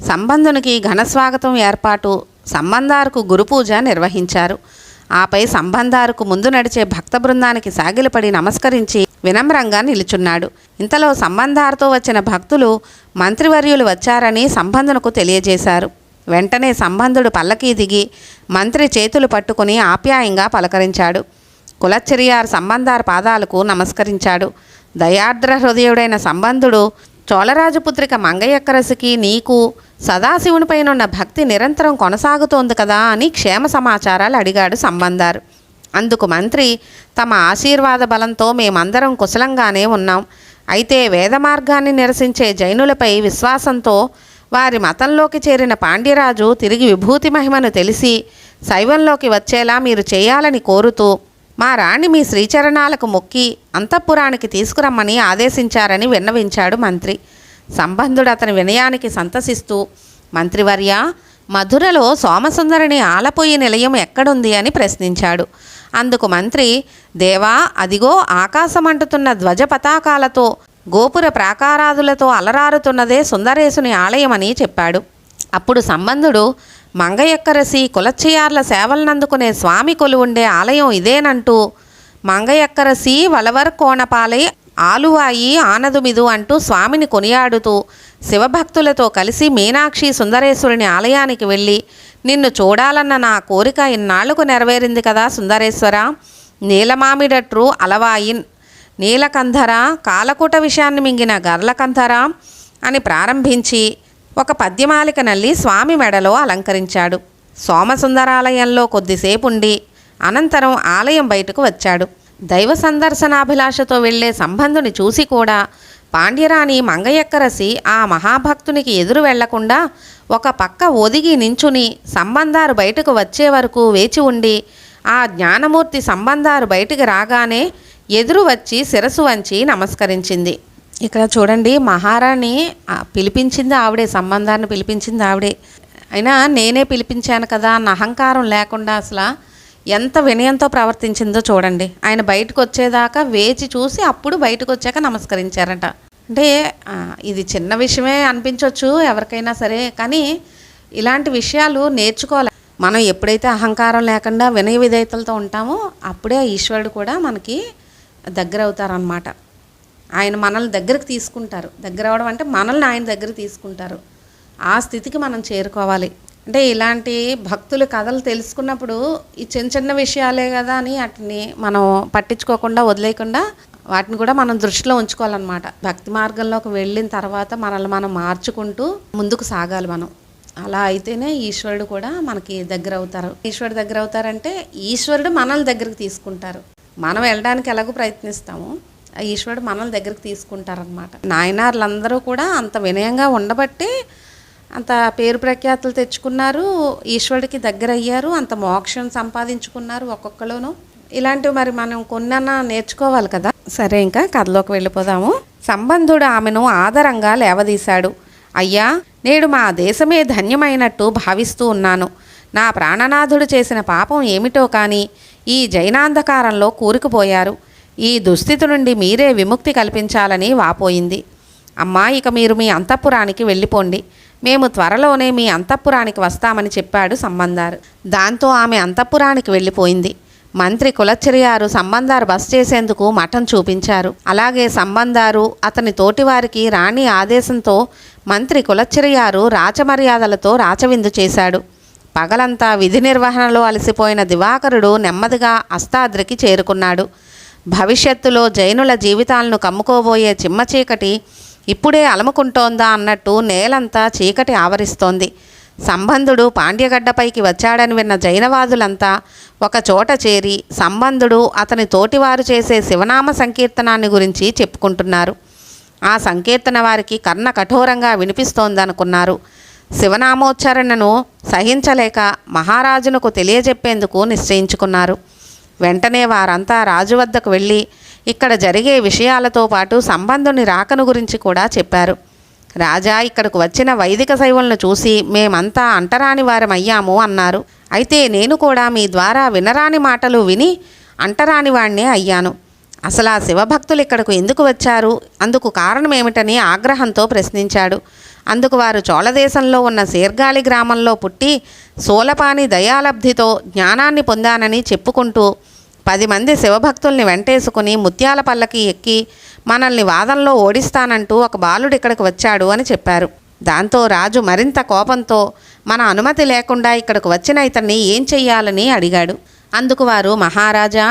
సంబంధునికి ఘనస్వాగతం ఏర్పాటు, సంబంధారుకు గురుపూజ నిర్వహించారు. ఆపై సంబంధారుకు ముందు నడిచే భక్త బృందానికి సాగిలపడి నమస్కరించి వినమ్రంగా నిలుచున్నాడు. ఇంతలో సంబంధారుతో వచ్చిన భక్తులు మంత్రివర్యులు వచ్చారని సంబంధునకు తెలియజేశారు. వెంటనే సంబంధుడు పల్లకీ దిగి మంత్రి చేతులు పట్టుకుని ఆప్యాయంగా పలకరించాడు. కులచ్చరియారు సంబంధారు పాదాలకు నమస్కరించాడు. దయార్ద్ర హృదయుడైన సంబంధుడు చోళరాజపుత్రిక మంగయ్యక్కరసికి నీకు సదాశివునిపైనున్న భక్తి నిరంతరం కొనసాగుతోంది కదా అని క్షేమ సమాచారాలు అడిగాడు సంబంధారు. అందుకు మంత్రి, తమ ఆశీర్వాద బలంతో మేమందరం కుశలంగానే ఉన్నాం. అయితే వేద మార్గాన్ని నిరసించే జైనులపై విశ్వాసంతో వారి మతంలోకి చేరిన పాండ్యరాజు తిరిగి విభూతి మహిమను తెలిసి శైవంలోకి వచ్చేలా మీరు చేయాలని కోరుతూ మా రాణి మీ శ్రీచరణాలకు మొక్కి అంతఃపురానికి తీసుకురమ్మని ఆదేశించారని విన్నవించాడు మంత్రి. సంబంధుడు అతని వినయానికి సంతసిస్తూ, మంత్రివర్య, మధురలో సోమసుందరిని ఆలపోయి నిలయం ఎక్కడుంది అని ప్రశ్నించాడు. అందుకు మంత్రి, దేవా, అదిగో ఆకాశమంటుతున్న ధ్వజ పతాకాలతో గోపుర ప్రాకారాదులతో అలరారుతున్నదే సుందరేశుని ఆలయమని చెప్పాడు. అప్పుడు సంబంధుడు, మంగయక్కరసి కులచ్చయార్ల సేవలనందుకునే స్వామి కొలువుండే ఆలయం ఇదేనంటూ మంగయక్కరసి వలవర్ కోణపాలై ఆలువాయి ఆనదుమిదు అంటూ స్వామిని కొనియాడుతూ శివభక్తులతో కలిసి మీనాక్షి సుందరేశ్వరుని ఆలయానికి వెళ్ళి నిన్ను చూడాలన్న నా కోరిక ఇన్నాళ్లకు నెరవేరింది కదా సుందరేశ్వర, నీలమామిడట్రు అలవాయిన్, నీలకంధర, కాలకూట విషయాన్ని మింగిన గర్లకంధర అని ప్రారంభించి ఒక పద్యమాలిక నల్లి స్వామి మెడలో అలంకరించాడు. సోమసుందరాలయంలో కొద్దిసేపు ఉండి అనంతరం ఆలయం బయటకు వచ్చాడు. దైవ సందర్శనాభిలాషతో వెళ్లే సంబంధుని చూసి కూడా పాండ్యరాణి మంగయక్కరసి ఆ మహాభక్తునికి ఎదురు వెళ్లకుండా ఒక పక్క ఒదిగి నించుని సంబంధారు బయటకు వచ్చే వరకు వేచి ఉండి ఆ జ్ఞానమూర్తి సంబంధారు బయటికి రాగానే ఎదురు వచ్చి శిరసు వంచి నమస్కరించింది. ఇక్కడ చూడండి, మహారాణి పిలిపించింది ఆవిడే, సంబంధాన్ని పిలిపించింది ఆవిడే. అయినా నేనే పిలిపించాను కదా అన్న అహంకారం లేకుండా అసలు ఎంత వినయంతో ప్రవర్తించిందో చూడండి. ఆయన బయటకు వచ్చేదాకా వేచి చూసి అప్పుడు బయటకు వచ్చాక నమస్కరించారట. అంటే ఇది చిన్న విషయమే అనిపించవచ్చు ఎవరికైనా సరే, కానీ ఇలాంటి విషయాలు నేర్చుకోవాలి. మనం ఎప్పుడైతే అహంకారం లేకుండా వినయ విధేయతలతో ఉంటామో అప్పుడే ఈశ్వరుడు కూడా మనకి దగ్గర అవుతారనమాట. ఆయన మనల్ని దగ్గరికి తీసుకుంటారు. దగ్గర అవడం అంటే మనల్ని ఆయన దగ్గర తీసుకుంటారు. ఆ స్థితికి మనం చేరుకోవాలి. అంటే ఇలాంటి భక్తుల కథలు తెలుసుకున్నప్పుడు ఈ చిన్న చిన్న విషయాలే కదా అని వాటిని మనం పట్టించుకోకుండా వదిలేయకుండా వాటిని కూడా మనం దృష్టిలో ఉంచుకోవాలన్నమాట. భక్తి మార్గంలోకి వెళ్ళిన తర్వాత మనల్ని మనం మార్చుకుంటూ ముందుకు సాగాలి మనం. అలా అయితేనే ఈశ్వరుడు కూడా మనకి దగ్గర అవుతారు. ఈశ్వరుడు దగ్గర అవుతారంటే ఈశ్వరుడు మనల్ని దగ్గరికి తీసుకుంటారు. మనం వెళ్ళడానికి ఎలాగో ప్రయత్నిస్తాము, ఈశ్వరుడు మనల్ని దగ్గరికి తీసుకుంటారనమాట. నాయనార్లందరూ కూడా అంత వినయంగా ఉండబట్టి అంత పేరు ప్రఖ్యాతులు తెచ్చుకున్నారు, ఈశ్వరుడికి దగ్గర అయ్యారు, అంత మోక్షం సంపాదించుకున్నారు ఒక్కొక్కలోనూ. ఇలాంటివి మరి మనం కొన్నన్నా నేర్చుకోవాలి కదా. సరే, ఇంకా కథలోకి వెళ్ళిపోదాము. సంబంధుడు ఆమెను ఆదరంగా లేవదీశాడు. అయ్యా, నేడు మా దేశమే ధన్యమైనట్టు భావిస్తూ ఉన్నాను. నా ప్రాణనాథుడు చేసిన పాపం ఏమిటో కానీ ఈ జైనాంధకారంలో కూరుకుపోయారు. ఈ దుస్థితి నుండి మీరే విముక్తి కల్పించాలని వాపోయింది. అమ్మా, ఇక మీరు మీ అంతఃపురానికి వెళ్ళిపోండి. మేము త్వరలోనే మీ అంతఃపురానికి వస్తామని చెప్పాడు సంబంధారు. దాంతో ఆమె అంతఃపురానికి వెళ్ళిపోయింది. మంత్రి కులచ్చరియారు సంబంధారు బస చేసేందుకు మఠం చూపించారు. అలాగే సంబంధారు అతని తోటివారికి రాణి ఆదేశంతో మంత్రి కులచ్చరియారు రాచమర్యాదలతో రాచవిందు చేశాడు. పగలంతా విధి నిర్వహణలో అలసిపోయిన దివాకరుడు నెమ్మదిగా అస్తాద్రికి చేరుకున్నాడు. భవిష్యత్తులో జైనుల జీవితాలను కమ్ముకోబోయే చిమ్మ చీకటి ఇప్పుడే అలముకుంటోందా అన్నట్టు నేలంతా చీకటి ఆవరిస్తోంది. సంబంధుడు పాండ్యగడ్డపైకి వచ్చాడని విన్న జైనవాదులంతా ఒక చోట చేరి సంబంధుడు అతని తోటివారు చేసే శివనామ సంకీర్తనాన్ని గురించి చెప్పుకుంటున్నారు. ఆ సంకీర్తన వారికి కర్ణ కఠోరంగా వినిపిస్తోందనుకున్నారు. శివనామోచ్చరణను సహించలేక మహారాజునకు తెలియజెప్పేందుకు నిశ్చయించుకున్నారు. వెంటనే వారంతా రాజు వద్దకు వెళ్ళి ఇక్కడ జరిగే విషయాలతో పాటు సంబంధుని రాకను గురించి కూడా చెప్పారు. రాజా, ఇక్కడకు వచ్చిన వైదిక శైవులను చూసి మేమంతా అంటరాని వారమయ్యాము అన్నారు. అయితే నేను కూడా మీ ద్వారా వినరాని మాటలు విని అంటరాని వాణ్ణే అయ్యాను. అసలు ఆ శివభక్తులు ఇక్కడకు ఎందుకు వచ్చారు, అందుకు కారణమేమిటని ఆగ్రహంతో ప్రశ్నించాడు. అందుకు వారు చోళదేశంలో ఉన్న శీర్గాళి గ్రామంలో పుట్టి సోలపాని దయాలబ్ధితో జ్ఞానాన్ని పొందానని చెప్పుకుంటూ 10 మంది శివభక్తుల్ని వెంటేసుకుని ముత్యాల పల్లకి ఎక్కి మనల్ని వాదంలో ఓడిస్తానంటూ ఒక బాలుడు ఇక్కడికి వచ్చాడు అని చెప్పారు. దాంతో రాజు మరింత కోపంతో మన అనుమతి లేకుండా ఇక్కడికి వచ్చిన ఇతన్ని ఏం చెయ్యాలని అడిగాడు. అందుకు వారు, మహారాజా,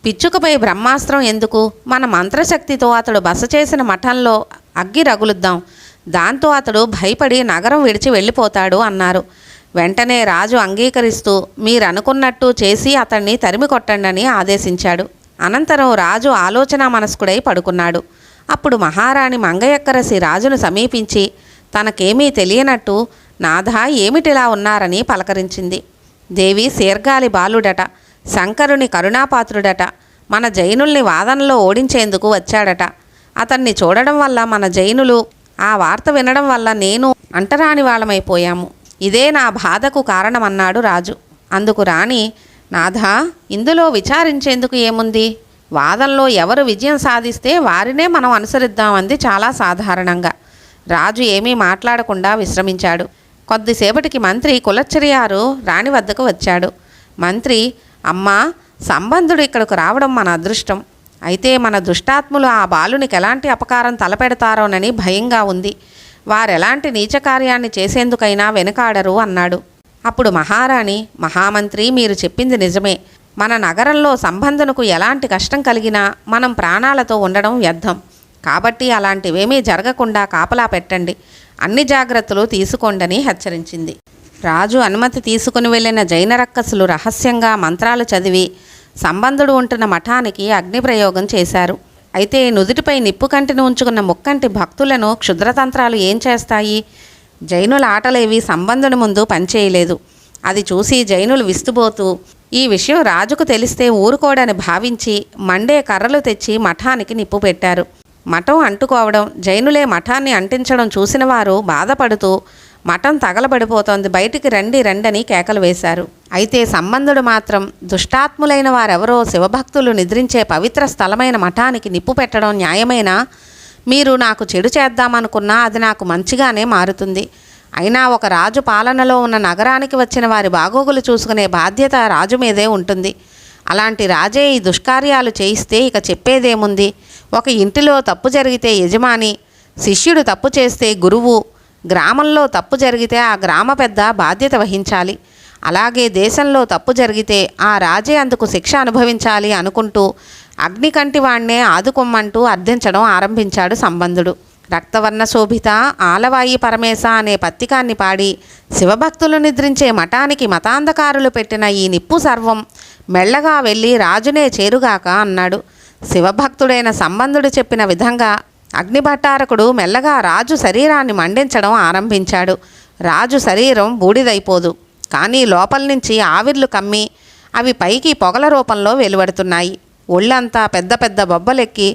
పిచ్చుకపై బ్రహ్మాస్త్రం ఎందుకు, మన మంత్రశక్తితో అతడు బస చేసిన మఠంలో అగ్గి రగులుద్దాం, దాంతో అతడు భయపడి నగరం విడిచి వెళ్ళిపోతాడు అన్నారు. వెంటనే రాజు అంగీకరిస్తూ మీరనుకున్నట్టు చేసి అతన్ని తరిమి కొట్టండి ఆదేశించాడు. అనంతరం రాజు ఆలోచన మనస్కుడై పడుకున్నాడు. అప్పుడు మహారాణి మంగయక్కరసి రాజును సమీపించి తనకేమీ తెలియనట్టు, నాథా, ఏమిటిలా ఉన్నారని పలకరించింది. దేవి, శీర్గాలి బాలుడట, శంకరుని కరుణాపాత్రుడట, మన జైనుల్ని వాదనలో ఓడించేందుకు వచ్చాడట. అతన్ని చూడడం వల్ల మన జైనులు, ఆ వార్త వినడం వల్ల నేను అంటరాని వాళ్ళమైపోయాము. ఇదే నా బాధకు కారణమన్నాడు రాజు. అందుకు రాణి, నాథా, ఇందులో విచారించేందుకు ఏముంది, వాదంలో ఎవరు విజయం సాధిస్తే వారినే మనం అనుసరిద్దామంది చాలా సాధారణంగా. రాజు ఏమీ మాట్లాడకుండా విశ్రమించాడు. కొద్దిసేపటికి మంత్రి కులచ్చరియారు రాణి వద్దకు వచ్చాడు. మంత్రి, అమ్మా, సంబంధుడు ఇక్కడకు రావడం మన అదృష్టం. అయితే మన దుష్టాత్ములు ఆ బాలునికి ఎలాంటి అపకారం తలపెడతారోనని భయంగా ఉంది. వారెలాంటి నీచకార్యాన్ని చేసేందుకైనా వెనుకాడరు అన్నాడు. అప్పుడు మహారాణి, మహామంత్రి, మీరు చెప్పింది నిజమే. మన నగరంలో సంబంధనకు ఎలాంటి కష్టం కలిగినా మనం ప్రాణాలతో ఉండడం వ్యర్థం. కాబట్టి అలాంటివేమీ జరగకుండా కాపలా పెట్టండి, అన్ని జాగ్రత్తలు తీసుకోండని హెచ్చరించింది. రాజు అనుమతి తీసుకుని వెళ్ళిన జైన రక్కసులు రహస్యంగా మంత్రాలు చదివి సంబంధుడు ఉంటున్న మఠానికి అగ్నిప్రయోగం చేశారు. అయితే నుదుటిపై నిప్పు కంటిని ఉంచుకున్న ముక్కంటి భక్తులను క్షుద్రతంత్రాలు ఏం చేస్తాయి? జైనుల ఆటలేవి సంబంధుని ముందు పనిచేయలేదు. అది చూసి జైనులు విస్తుపోతూ ఈ విషయం రాజుకు తెలిస్తే ఊరుకోడని భావించి మండే కర్రలు తెచ్చి మఠానికి నిప్పు పెట్టారు. మఠం అంటుకోవడం, జైనులే మఠాన్ని అంటించడం చూసిన వారు బాధపడుతూ మఠం తగలబడిపోతోంది, బయటికి రండి రండని కేకలు వేశారు. అయితే సంబంధుడు మాత్రం దుష్టాత్ములైన వారెవరో శివభక్తులు నిద్రించే పవిత్ర స్థలమైన మఠానికి నిప్పు పెట్టడం న్యాయమేనా? మీరు నాకు చెడు చేద్దామనుకున్నా అది నాకు మంచిగానే మారుతుంది. అయినా ఒక రాజు పాలనలో ఉన్న నగరానికి వచ్చిన వారి బాగోగులు చూసుకునే బాధ్యత రాజు మీదే ఉంటుంది. అలాంటి రాజే ఈ దుష్కార్యాలు చేయిస్తే ఇక చెప్పేదేముంది? ఒక ఇంటిలో తప్పు జరిగితే యజమాని, శిష్యుడు తప్పు చేస్తే గురువు, గ్రామంలో తప్పు జరిగితే ఆ గ్రామ పెద్ద బాధ్యత వహించాలి. అలాగే దేశంలో తప్పు జరిగితే ఆ రాజే అందుకు శిక్ష అనుభవించాలి అనుకుంటూ అగ్నికంటి వాణ్ణే ఆదుకొమ్మంటూ అర్థించడం ఆరంభించాడు సంబంధుడు. రక్తవర్ణ శోభిత ఆలవాయి పరమేశ అనే పత్తికాన్ని పాడి శివభక్తులు నిద్రించే మఠానికి మతాంధకారులు పెట్టిన ఈ నిప్పు సర్వం మెల్లగా వెళ్ళి రాజునే చేరుగాక అన్నాడు. శివభక్తుడైన సంబంధుడు చెప్పిన విధంగా అగ్నిభట్టారకుడు మెల్లగా రాజు శరీరాన్ని మండించడం ఆరంభించాడు. రాజు శరీరం బూడిదైపోదు, కానీ లోపల నుంచి ఆవిర్లు కమ్మి అవి పైకి పొగల రూపంలో వెలువడుతున్నాయి. ఒళ్ళంతా పెద్ద పెద్ద బొబ్బలెక్కి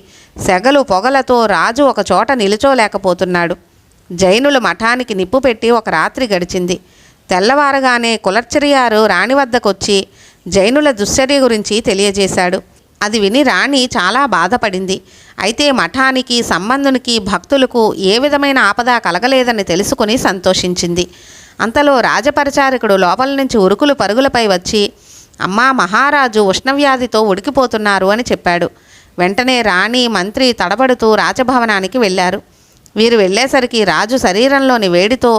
సెగలు పొగలతో రాజు ఒక చోట నిలుచోలేకపోతున్నాడు. జైనులు మఠానికి నిప్పు పెట్టి ఒక రాత్రి గడిచింది. తెల్లవారగానే కులచ్చరియారు రాణి వద్దకొచ్చి జైనుల దుశ్చర్య గురించి తెలియజేశాడు. అది విని రాణి చాలా బాధపడింది. అయితే మఠానికి, సంబంధునికి, భక్తులకు ఏ విధమైన ఆపద కలగలేదని తెలుసుకుని సంతోషించింది. అంతలో రాజపరిచారకుడు లోపల నుంచి ఉరుకులు పరుగులపై వచ్చి, అమ్మా, మహారాజు ఉష్ణవ్యాధితో ఉడికిపోతున్నారు అని చెప్పాడు. వెంటనే రాణి, మంత్రి తడబడుతూ రాజభవనానికి వెళ్ళారు. వీరు వెళ్ళేసరికి రాజు శరీరంలోని వేడితో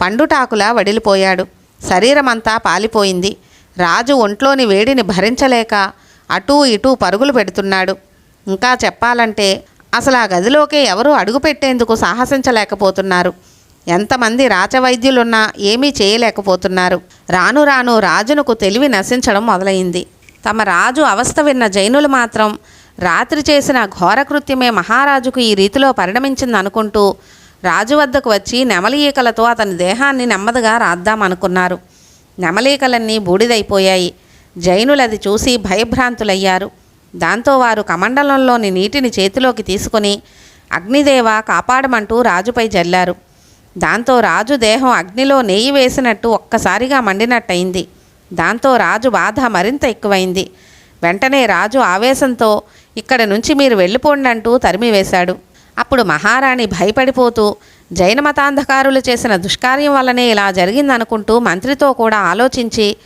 పండుటాకులా వడిలిపోయాడు. శరీరమంతా పాలిపోయింది. రాజు ఒంట్లోని వేడిని భరించలేక అటూ ఇటూ పరుగులు పెడుతున్నాడు. ఇంకా చెప్పాలంటే అసలు ఆ గదిలోకి ఎవరూ అడుగుపెట్టేందుకు సాహసించలేకపోతున్నారు. ఎంతమంది రాచవైద్యులున్నా ఏమీ చేయలేకపోతున్నారు. రాను రాను రాజునకు తెలివి నశించడం మొదలైంది. తమ రాజు అవస్థ విన్న జైనులు మాత్రం రాత్రి చేసిన ఘోరకృత్యమే మహారాజుకు ఈ రీతిలో పరిణమించిందనుకుంటూ రాజు వద్దకు వచ్చి నెమలీకలతో అతని దేహాన్ని నెమ్మదిగా రాద్దామనుకున్నారు. నెమలీకలన్నీ బూడిదైపోయాయి. జైనులది చూసి భయభ్రాంతులయ్యారు. దాంతో వారు కమండలంలోని నీటిని చేతిలోకి తీసుకుని అగ్నిదేవ కాపాడమంటూ రాజుపై జల్లారు. దాంతో రాజు దేహం అగ్నిలో నెయ్యి వేసినట్టు ఒక్కసారిగా మండినట్టయింది. దాంతో రాజు బాధ మరింత ఎక్కువైంది. వెంటనే రాజు ఆవేశంతో ఇక్కడి నుంచి మీరు వెళ్ళిపోండి అంటూ తరిమివేశాడు. అప్పుడు మహారాణి భయపడిపోతూ జైన మతాంధకారులు చేసిన దుష్కార్యం వల్లనే ఇలా జరిగిందనుకుంటూ మంత్రితో కూడా ఆలోచించి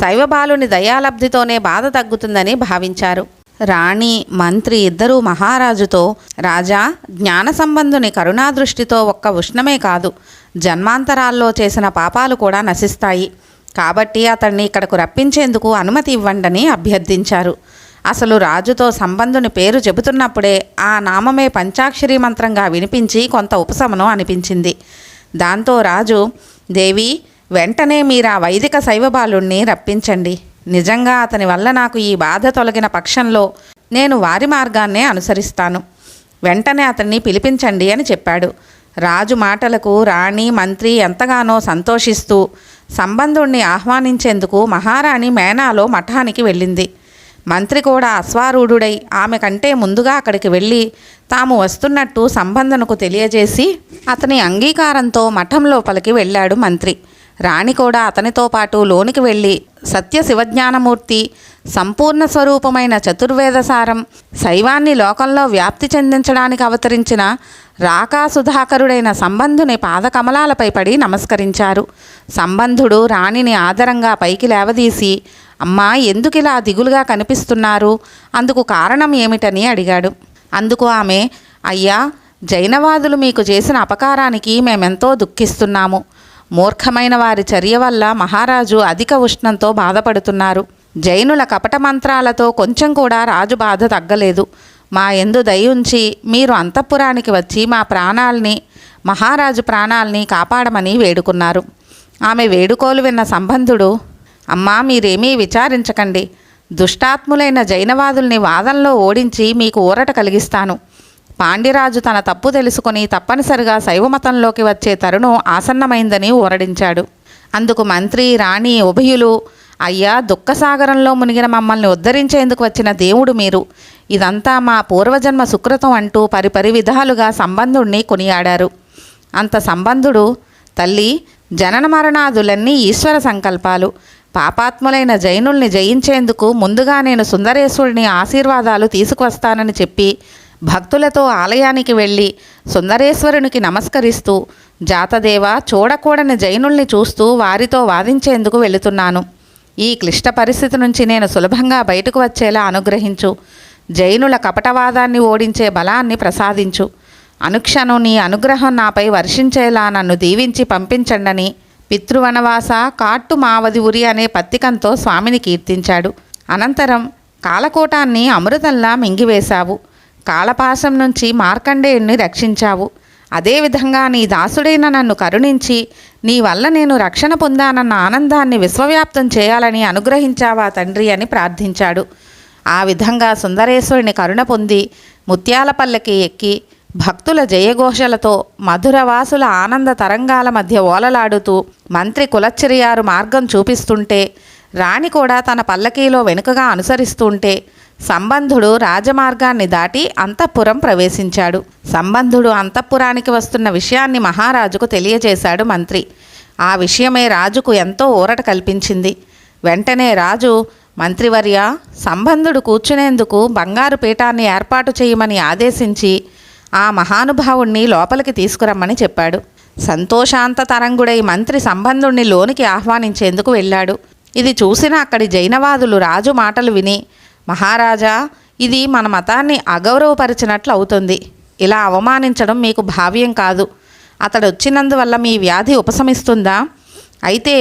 శైవబాలుని దయాలబ్ధితోనే బాధ తగ్గుతుందని భావించారు. రాణి మంత్రి ఇద్దరూ మహారాజుతో, రాజా, జ్ఞాన సంబంధుని కరుణాదృష్టితో ఒక్క ఉష్ణమే కాదు, జన్మాంతరాల్లో చేసిన పాపాలు కూడా నశిస్తాయి. కాబట్టి అతన్ని ఇక్కడకు రప్పించేందుకు అనుమతి ఇవ్వండని అభ్యర్థించారు. అసలు రాజుతో సంబంధుని పేరు చెబుతున్నప్పుడే ఆ నామమే పంచాక్షరీ మంత్రంగా వినిపించి కొంత ఉపశమనం అనిపించింది. దాంతో రాజు, దేవి, వెంటనే మీరు ఆ వైదిక శైవబాలుణ్ణి రప్పించండి. నిజంగా అతని వల్ల నాకు ఈ బాధ తొలగిన పక్షంలో నేను వారి మార్గాన్నే అనుసరిస్తాను. వెంటనే అతన్ని పిలిపించండి అని చెప్పాడు. రాజు మాటలకు రాణి మంత్రి ఎంతగానో సంతోషిస్తూ సంబంధుణ్ణి ఆహ్వానించేందుకు మహారాణి మేనాలో మఠానికి వెళ్ళింది. మంత్రి కూడా అశ్వారూఢుడై ఆమె కంటే ముందుగా అక్కడికి వెళ్ళి తాము వస్తున్నట్టు సంబంధనకు తెలియజేసి అతని అంగీకారంతో మఠం లోపలికి వెళ్ళాడు మంత్రి. రాణి కూడా అతనితో పాటు లోనికి వెళ్ళి సత్య శివజ్ఞానమూర్తి, సంపూర్ణ స్వరూపమైన చతుర్వేదసారం, శైవాన్ని లోకంలో వ్యాప్తి చెందించడానికి అవతరించిన రాకాసుధాకరుడైన సంబంధుని పాదకమలాలపై పడి నమస్కరించారు. సంబంధుడు రాణిని ఆదరంగా పైకి లేవదీసి, అమ్మా, ఎందుకిలా దిగులుగా కనిపిస్తున్నారు? అందుకు కారణం ఏమిటని అడిగాడు. అందుకు ఆమె, అయ్యా, జైనవాదులు మీకు చేసిన అపకారానికి మేమెంతో దుఃఖిస్తున్నాము. మూర్ఖమైన వారి చర్య వల్ల మహారాజు అధిక ఉష్ణంతో బాధపడుతున్నారు. జైనుల కపట మంత్రాలతో కొంచెం కూడా రాజు బాధ తగ్గలేదు. మా యందు దయ ఉంచి మీరు అంతఃపురానికి వచ్చి మా ప్రాణాల్ని, మహారాజు ప్రాణాల్ని కాపాడమని వేడుకున్నారు. ఆమె వేడుకోలు విన్న సంబంధుడు, అమ్మా, మీరేమీ విచారించకండి. దుష్టాత్ములైన జైనవాదుల్ని వాదనలో ఓడించి మీకు ఊరట కలిగిస్తాను. పాండ్యరాజు తన తప్పు తెలుసుకుని తప్పనిసరిగా శైవమతంలోకి వచ్చే తరుణం ఆసన్నమైందని ఊరడించాడు. అందుకు మంత్రి, రాణి ఉభయులు, అయ్యా, దుఃఖసాగరంలో మునిగిన మమ్మల్ని ఉద్ధరించేందుకు వచ్చిన దేవుడు మీరు. ఇదంతా మా పూర్వజన్మ సుకృతం అంటూ పరిపరి విధాలుగా సంబంధుణ్ణి కొనియాడారు. అంత సంబంధుడు, తల్లి, జనన మరణాదులన్నీ ఈశ్వర సంకల్పాలు. పాపాత్ములైన జైనుల్ని జయించేందుకు ముందుగా నేను సుందరేశ్వరుని ఆశీర్వాదాలు తీసుకువస్తానని చెప్పి భక్తులతో ఆలయానికి వెళ్ళి సుందరేశ్వరునికి నమస్కరిస్తూ, జాతదేవ, చూడకూడని జైనుల్ని చూస్తూ వారితో వాదించేందుకు వెళుతున్నాను. ఈ క్లిష్ట పరిస్థితి నుంచి నేను సులభంగా బయటకు వచ్చేలా అనుగ్రహించు. జైనుల కపటవాదాన్ని ఓడించే బలాన్ని ప్రసాదించు. అనుక్షణం నీ అనుగ్రహం నాపై వర్షించేలా నన్ను దీవించి పంపించండని పితృవనవాస కాట్టు మావది ఉరి అనే పత్తికంతో స్వామిని కీర్తించాడు. అనంతరం కాలకూటాన్ని అమృతంలా మింగివేశావు. కాలపాశం నుంచి మార్కండేయుణ్ణి రక్షించావు. అదేవిధంగా నీ దాసుడైన నన్ను కరుణించి నీ వల్ల నేను రక్షణ పొందానన్న ఆనందాన్ని విశ్వవ్యాప్తం చేయాలని అనుగ్రహించావా తండ్రి అని ప్రార్థించాడు. ఆ విధంగా సుందరేశ్వరుని కరుణ పొంది ముత్యాలపల్లెకి ఎక్కి భక్తుల జయఘోషలతో మధురవాసుల ఆనంద తరంగాల మధ్య ఓలలాడుతూ మంత్రి కులచ్చిరియారు మార్గం చూపిస్తుంటే, రాణి కూడా తన పల్లకీలో వెనుకగా అనుసరిస్తుంటే సంబంధుడు రాజమార్గాన్ని దాటి అంతఃపురం ప్రవేశించాడు. సంబంధుడు అంతఃపురానికి వస్తున్న విషయాన్ని మహారాజుకు తెలియజేశాడు మంత్రి. ఆ విషయమే రాజుకు ఎంతో ఊరట కల్పించింది. వెంటనే రాజు, మంత్రివర్య, సంబంధుడు కూర్చునేందుకు బంగారు పీఠాన్ని ఏర్పాటు చేయమని ఆదేశించి ఆ మహానుభావుణ్ణి లోపలికి తీసుకురమ్మని చెప్పాడు. సంతోషాంత తరంగుడై మంత్రి సంబంధుణ్ణి లోనికి ఆహ్వానించేందుకు వెళ్ళాడు. ఇది చూసిన అక్కడి జైనవాదులు రాజు మాటలు విని, మహారాజా, ఇది మన మతాన్ని అగౌరవపరిచినట్లు అవుతుంది. ఇలా అవమానించడం మీకు భావ్యం కాదు. అతడు వచ్చినందువల్ల మీ వ్యాధి ఉపశమిస్తుందా? అయితే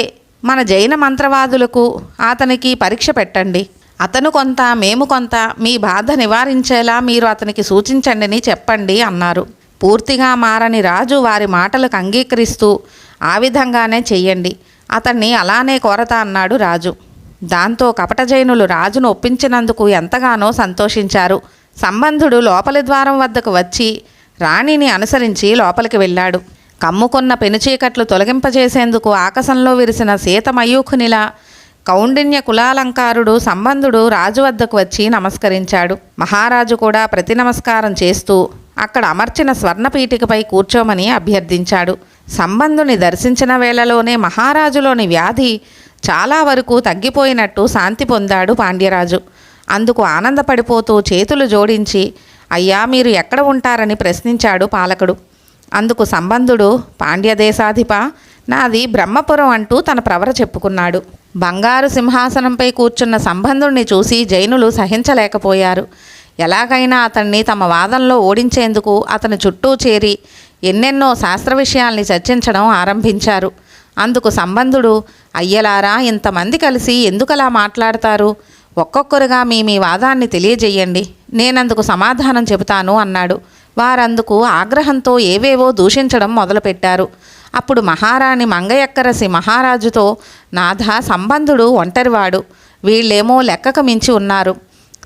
మన జైన మంత్రవాదులకు అతనికి పరీక్ష పెట్టండి. అతను కొంత మేము కొంత, మీ బాధ నివారించేలా మీరు అతనికి సూచించండిని చెప్పండి అన్నారు. పూర్తిగా మారని రాజు వారి మాటలకు అంగీకరిస్తూ ఆ విధంగానే చెయ్యండి, అతన్ని అలానే కోరతా అన్నాడు రాజు. దాంతో కపటజైనులు రాజును ఒప్పించినందుకు ఎంతగానో సంతోషించారు. సంబంధుడు లోపలి ద్వారం వద్దకు వచ్చి రాణిని అనుసరించి లోపలికి వెళ్ళాడు. కమ్ముకున్న పెనుచీకట్లు తొలగింపజేసేందుకు ఆకాశంలో విరిసిన సీతమయూఖునిలా కౌండిన్య కులాలంకారుడు సంబంధుడు రాజు వద్దకు వచ్చి నమస్కరించాడు. మహారాజు కూడా ప్రతి నమస్కారం చేస్తూ అక్కడ అమర్చిన స్వర్ణపీఠికపై కూర్చోమని అభ్యర్థించాడు. సంబంధుని దర్శించిన వేళలోనే మహారాజులోని వ్యాధి చాలా వరకు తగ్గిపోయినట్టు శాంతి పొందాడు పాండ్యరాజు. అందుకు ఆనందపడిపోతూ చేతులు జోడించి, అయ్యా మీరు ఎక్కడ ఉంటారని ప్రశ్నించాడు పాలకుడు. అందుకు సంబంధుడు, పాండ్యదేశాధిప, నాది బ్రహ్మపురం అంటూ తన ప్రవర చెప్పుకున్నాడు. బంగారు సింహాసనంపై కూర్చున్న సంబంధుణ్ణి చూసి జైనులు సహించలేకపోయారు. ఎలాగైనా అతన్ని తమ వాదంలో ఓడించేందుకు అతని చుట్టూ చేరి ఎన్నెన్నో శాస్త్ర విషయాల్ని చర్చించడం ఆరంభించారు. అందుకు సంబంధుడు, అయ్యలారా, ఇంతమంది కలిసి ఎందుకలా మాట్లాడతారు? ఒక్కొక్కరుగా మీ మీ వాదాన్ని తెలియజేయండి, నేనందుకు సమాధానం చెబుతాను అన్నాడు. వారందుకు ఆగ్రహంతో ఏవేవో దూషించడం మొదలుపెట్టారు. అప్పుడు మహారాణి మంగయక్కరసి మహారాజుతో, నాథ, సంబంధుడు ఒంటరివాడు, వీళ్ళేమో లెక్కకు మించి ఉన్నారు.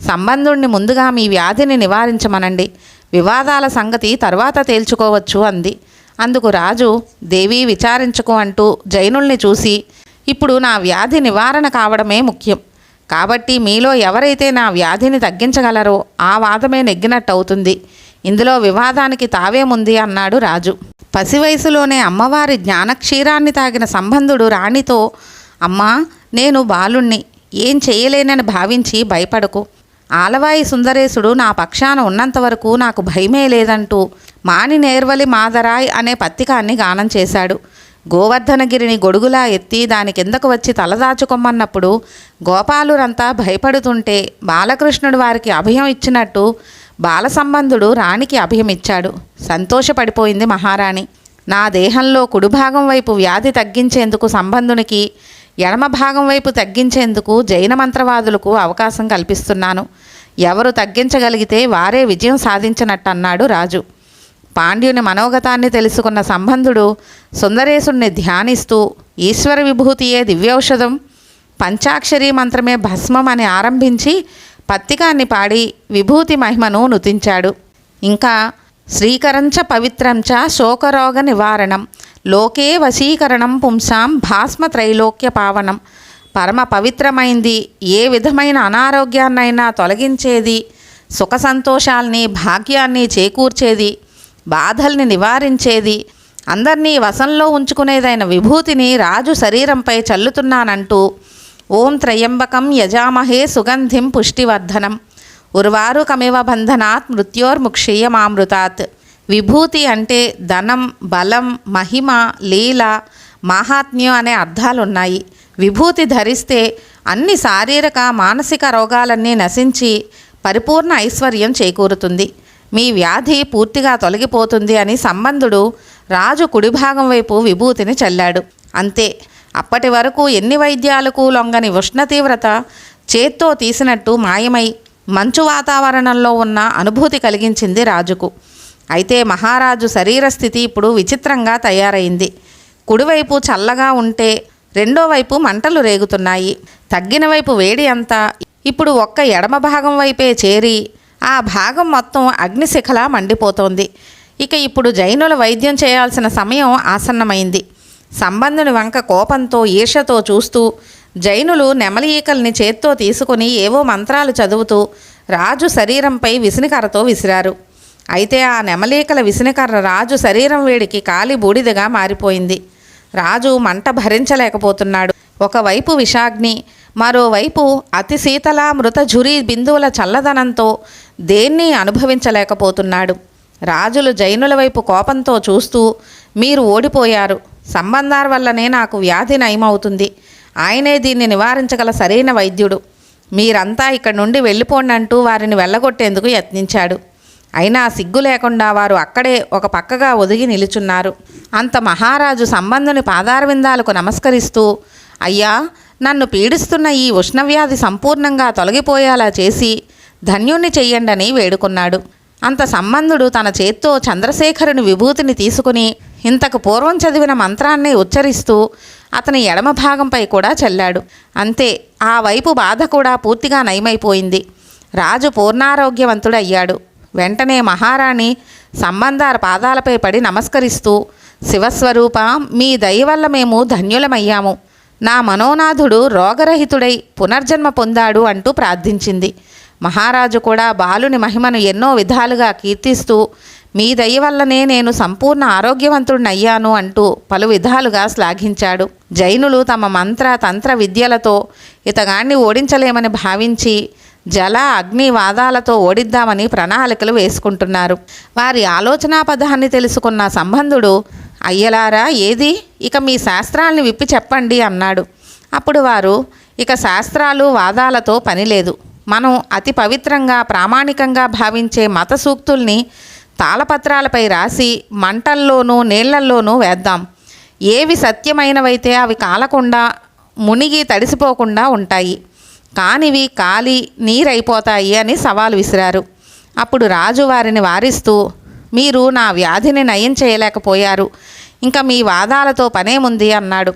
సంబంధుణ్ణి ముందుగా మీ వ్యాధిని నివారించమనండి, వివాదాల సంగతి తర్వాత తేల్చుకోవచ్చు అంది. అందుకు రాజు, దేవి విచారించుకో అంటూ జైనుల్ని చూసి, ఇప్పుడు నా వ్యాధి నివారణ కావడమే ముఖ్యం, కాబట్టి మీలో ఎవరైతే నా వ్యాధిని తగ్గించగలరో ఆ వాదమే నెగ్గినట్టు అవుతుంది, ఇందులో వివాదానికి తావేముంది అన్నాడు రాజు. పసి వయసులోనే అమ్మవారి జ్ఞానక్షీరాన్ని తాగిన సంబంధుడు రాణితో, అమ్మా, నేను బాలుణ్ణి, ఏం చేయలేనని భావించి భయపడకు, ఆలవాయి సుందరేశుడు నా పక్షాన ఉన్నంతవరకు నాకు భయమే లేదంటూ మాని నేర్వలి మాదరాయ్ అనే పత్తికాన్ని గానం చేశాడు. గోవర్ధనగిరిని గొడుగులా ఎత్తి దాని కిందకు వచ్చి తలదాచుకోమన్నప్పుడు గోపాలురంతా భయపడుతుంటే బాలకృష్ణుడు వారికి అభయం ఇచ్చినట్టు బాలసంబంధుడు రాణికి అభయం ఇచ్చాడు. సంతోషపడిపోయింది మహారాణి. నా దేహంలో కుడి భాగం వైపు వ్యాధి తగ్గించేందుకు సంబంధునికి, ఎడమ భాగం వైపు తగ్గించేందుకు జైన మంత్రవాదులకు అవకాశం కల్పిస్తున్నాను. ఎవరు తగ్గించగలిగితే వారే విజయం సాధించినట్టు అన్నాడు రాజు. పాండ్యుని మనోగతాన్ని తెలుసుకున్న సంబంధుడు సుందరేశుణ్ణి ధ్యానిస్తూ, ఈశ్వర విభూతియే దివ్యౌషధం, పంచాక్షరీ మంత్రమే భస్మం అని ఆరంభించి పత్తికాన్ని పాడి విభూతి మహిమను నుతించాడు. ఇంకా శ్రీకరంచ పవిత్రంచ శోకరోగ నివారణం, లోకే వశీకరణం పుంసాం భాస్మ త్రైలోక్య పావనం, పరమ పవిత్రమైంది, ఏ విధమైన అనారోగ్యాన్నైనా తొలగించేది, సుఖ సంతోషాల్ని భాగ్యాన్ని చేకూర్చేది, బాధల్ని నివారించేది, అందరినీ వశంలో ఉంచుకునేదైన విభూతిని రాజు శరీరంపై చల్లుతున్నానంటూ ఓం త్రయంబకం యజామహే సుగంధిం పుష్టివర్ధనం ఉర్వారుకమివ బంధనాత్ మృత్యోర్ముక్షీయమామృతాత్. విభూతి అంటే ధనం, బలం, మహిమ, లీల, మాహాత్మ్యం అనే అర్థాలున్నాయి. విభూతి ధరిస్తే అన్ని శారీరక మానసిక రోగాలన్నీ నశించి పరిపూర్ణ ఐశ్వర్యం చేకూరుతుంది, మీ వ్యాధి పూర్తిగా తొలగిపోతుంది అని సంబంధుడు రాజు కుడిభాగం వైపు విభూతిని చల్లాడు. అంతే, అప్పటి వరకు ఎన్ని వైద్యాలకు లొంగని ఉష్ణ తీవ్రత చేత్తో తీసినట్టు మాయమై మంచు వాతావరణంలో ఉన్న అనుభూతి కలిగించింది రాజుకు. అయితే మహారాజు శరీర స్థితి ఇప్పుడు విచిత్రంగా తయారైంది. కుడివైపు చల్లగా ఉంటే రెండో వైపు మంటలు రేగుతున్నాయి. తగ్గిన వైపు వేడి అంతా ఇప్పుడు ఒక్క ఎడమ భాగం వైపే చేరి ఆ భాగం మొత్తం అగ్నిశిఖలా మండిపోతోంది. ఇక ఇప్పుడు జైనుల వైద్యం చేయాల్సిన సమయం ఆసన్నమైంది. సంబంధుని వంక కోపంతో ఈర్ష్యతో చూస్తూ జైనులు నెమలి ఈకల్ని చేత్తో తీసుకుని ఏవో మంత్రాలు చదువుతూ రాజు శరీరంపై విసినికర్రతో విసిరారు. అయితే ఆ నెమలీకల విసినికర్ర రాజు శరీరం వేడికి కాలి బూడిదగా మారిపోయింది. రాజు మంట భరించలేకపోతున్నాడు. ఒకవైపు విషాగ్ని, మరోవైపు అతి శీతల మృత ఝురి బిందువుల చల్లదనంతో దేన్ని అనుభవించలేకపోతున్నాడు. రాజులు జైనుల వైపు కోపంతో చూస్తూ, మీరు ఓడిపోయారు, సంబంధాల వల్లనే నాకు వ్యాధి నయమవుతుంది, ఆయనే దీన్ని నివారించగల సరైన వైద్యుడు, మీరంతా ఇక్కడి నుండి వెళ్ళిపోండి అంటూ వారిని వెళ్ళగొట్టేందుకు యత్నించాడు. అయినా సిగ్గు లేకుండా వారు అక్కడే ఒక పక్కగా ఒదిగి నిలుచున్నారు. అంత మహారాజు సంబంధుని పాదారవిందాలకు నమస్కరిస్తూ, అయ్యా, నన్ను పీడిస్తున్న ఈ ఉష్ణవ్యాధి సంపూర్ణంగా తొలగిపోయేలా చేసి ధన్యుణ్ణి చెయ్యండని వేడుకున్నాడు. అంత సంబంధుడు తన చేత్తో చంద్రశేఖరుని విభూతిని తీసుకుని ఇంతకు పూర్వం చదివిన మంత్రాన్ని ఉచ్చరిస్తూ అతని ఎడమ భాగంపై కూడా చల్లాడు. అంతే, ఆ వైపు బాధ కూడా పూర్తిగా నయమైపోయింది. రాజు పూర్ణారోగ్యవంతుడయ్యాడు. వెంటనే మహారాణి సంబంధార పాదాలపై పడి నమస్కరిస్తూ, శివస్వరూప, మీ దయ వల్ల మేము ధన్యులమయ్యాము. నా మనోనాథుడు రోగరహితుడై పునర్జన్మ పొందాడు అంటూ ప్రార్థించింది. మహారాజు కూడా బాలుని మహిమను ఎన్నో విధాలుగా కీర్తిస్తూ, మీ దయ వల్లనే నేను సంపూర్ణ ఆరోగ్యవంతుడినయ్యాను అంటూ పలు విధాలుగా శ్లాఘించాడు. జైనులు తమ మంత్ర తంత్ర విద్యలతో ఇతగాన్ని ఓడించలేమని భావించి జల అగ్ని వాదాలతో ఓడిద్దామని ప్రణాళికలు వేసుకుంటున్నారు. వారి ఆలోచనా పదాన్ని తెలుసుకున్న సంబంధుడు, అయ్యలారా, ఏది ఇక మీ శాస్త్రాల్ని విప్పి చెప్పండి అన్నాడు. అప్పుడు వారు, ఇక శాస్త్రాలు వాదాలతో పని లేదు. మనం అతి పవిత్రంగా ప్రామాణికంగా భావించే మత సూక్తుల్ని తాళపత్రాలపై రాసి మంటల్లోనూ నీళ్లల్లోనూ వేద్దాం. ఏవి సత్యమైనవైతే అవి కాలకుండా మునిగి తడిసిపోకుండా ఉంటాయి, కానివి కాలి నీరైపోతాయి అని సవాలు విసిరారు. అప్పుడు రాజు వారిని వారిస్తూ, మీరు నా వ్యాధిని నయం చేయలేకపోయారు, ఇంకా మీ వాదాలతో పనేముంది అన్నాడు.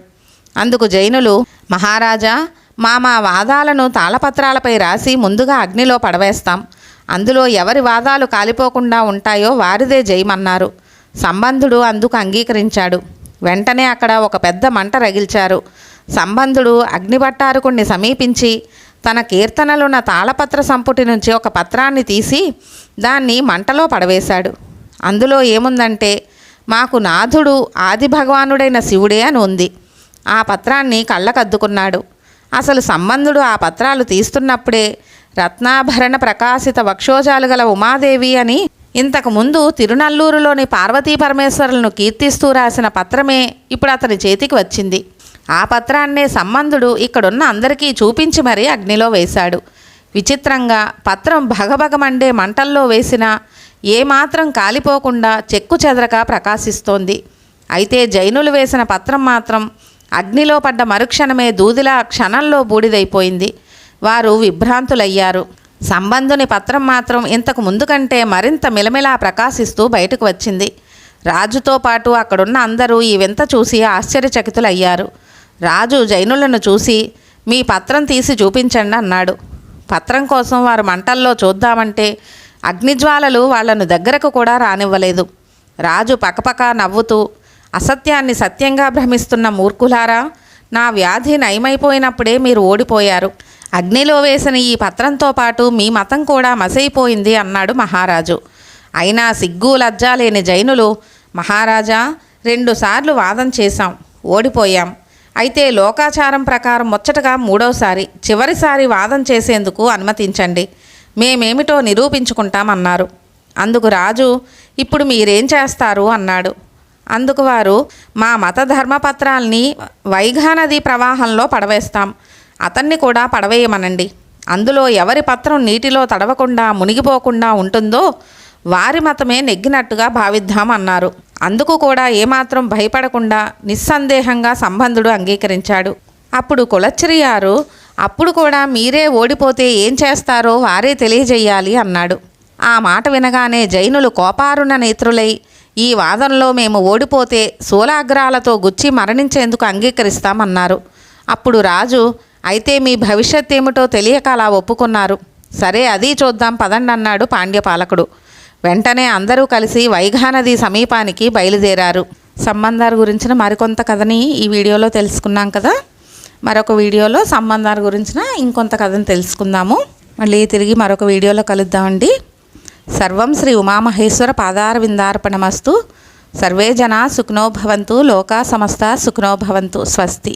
అందుకు జైనులు, మహారాజా, మా వాదాలను తాళపత్రాలపై రాసి ముందుగా అగ్నిలో పడవేస్తాం. అందులో ఎవరి వాదాలు కాలిపోకుండా ఉంటాయో వారిదే జయమన్నారు. సంబంధుడు అందుకు అంగీకరించాడు. వెంటనే అక్కడ ఒక పెద్ద మంట రగిల్చారు. సంబంధుడు అగ్నిభట్టారకుణ్ణి సమీపించి తన కీర్తనలున్న తాళపత్ర సంపుటి నుంచి ఒక పత్రాన్ని తీసి దాన్ని మంటలో పడవేశాడు. అందులో ఏముందంటే, మాకు నాథుడు ఆది భగవానుడైన శివుడే అని ఉంది. ఆ పత్రాన్ని కళ్ళకద్దుకున్నాడు. అసలు సంబంధుడు ఆ పత్రాలు తీస్తున్నప్పుడే రత్నాభరణ ప్రకాశిత వక్షోజాలు గల ఉమాదేవి అని ఇంతకుముందు తిరునల్లూరులోని పార్వతీ పరమేశ్వరులను కీర్తిస్తూ రాసిన పత్రమే ఇప్పుడు అతని చేతికి వచ్చింది. ఆ పత్రాన్నే సంబంధుడు ఇక్కడున్న అందరికీ చూపించి మరీ అగ్నిలో వేశాడు. విచిత్రంగా పత్రం భగభగమండే మంటల్లో వేసినా ఏమాత్రం కాలిపోకుండా చెక్కు చెదరక ప్రకాశిస్తోంది. అయితే జైనులు వేసిన పత్రం మాత్రం అగ్నిలో పడ్డ మరుక్షణమే దూదిలా క్షణంలో బూడిదైపోయింది. వారు విభ్రాంతులయ్యారు. సంబంధుని పత్రం మాత్రం ఇంతకు ముందు కంటే మరింత మిలమిలా ప్రకాశిస్తూ బయటకు వచ్చింది. రాజుతో పాటు అక్కడున్న అందరూ ఈ వింత చూసి ఆశ్చర్యచకితులయ్యారు. రాజు జైనులను చూసి, మీ పత్రం తీసి చూపించండి అన్నాడు. పత్రం కోసం వారు మంటల్లో చూద్దామంటే అగ్నిజ్వాలలు వాళ్లను దగ్గరకు కూడా రానివ్వలేదు. రాజు పకపక నవ్వుతూ, అసత్యాన్ని సత్యంగా భ్రమిస్తున్న మూర్ఖులారా, నా వ్యాధి నయమైపోయినప్పుడే మీరు ఓడిపోయారు. అగ్నిలో వేసిన ఈ పత్రంతో పాటు మీ మతం కూడా మసైపోయింది అన్నాడు మహారాజు. అయినా సిగ్గు లజ్జ లేని జైనులు, మహారాజా, 2 సార్లు వాదం చేశాం, ఓడిపోయాం. అయితే లోకాచారం ప్రకారం ముచ్చటగా 3వసారి చివరిసారి వాదం చేసేందుకు అనుమతించండి, మేమేమిటో నిరూపించుకుంటామన్నారు. అందుకు రాజు, ఇప్పుడు మీరేం చేస్తారు అన్నాడు. అందుకు వారు, మా మత ధర్మపత్రాల్ని వైఘానది ప్రవాహంలో పడవేస్తాం, అతన్ని కూడా పడవేయమనండి. అందులో ఎవరి పత్రం నీటిలో తడవకుండా మునిగిపోకుండా ఉంటుందో వారి మతమే నెగ్గినట్టుగా భావిద్దామన్నారు. అందుకు కూడా ఏమాత్రం భయపడకుండా నిస్సందేహంగా సంబంధుడు అంగీకరించాడు. అప్పుడు కులచ్చిరియారు, అప్పుడు కూడా మీరే ఓడిపోతే ఏం చేస్తారో వారే తెలియజేయాలి అన్నాడు. ఆ మాట వినగానే జైనులు కోపారుణ నేత్రులై, ఈ వాదనలో మేము ఓడిపోతే శూలాగ్రాలతో గుచ్చి మరణించేందుకు అంగీకరిస్తామన్నారు. అప్పుడు రాజు, అయితే మీ భవిష్యత్ ఏమిటో తెలియక అలా ఒప్పుకున్నారు. సరే, అది చూద్దాం పదండి అన్నాడు పాండ్యపాలకుడు. వెంటనే అందరూ కలిసి వైఘానది సమీపానికి బయలుదేరారు. సంబంధాల గురించిన మరికొంత కథని ఈ వీడియోలో తెలుసుకున్నాం కదా. మరొక వీడియోలో సంబంధాల గురించిన ఇంకొంత కథను తెలుసుకుందాము. మళ్ళీ తిరిగి మరొక వీడియోలో కలుద్దామండి. సర్వం శ్రీ ఉమామహేశ్వర పాదారవిందార్పణమస్తు. సర్వే జనా సుఖినో భవంతు. లోకా సమస్త సుఖినో భవంతు. స్వస్తి.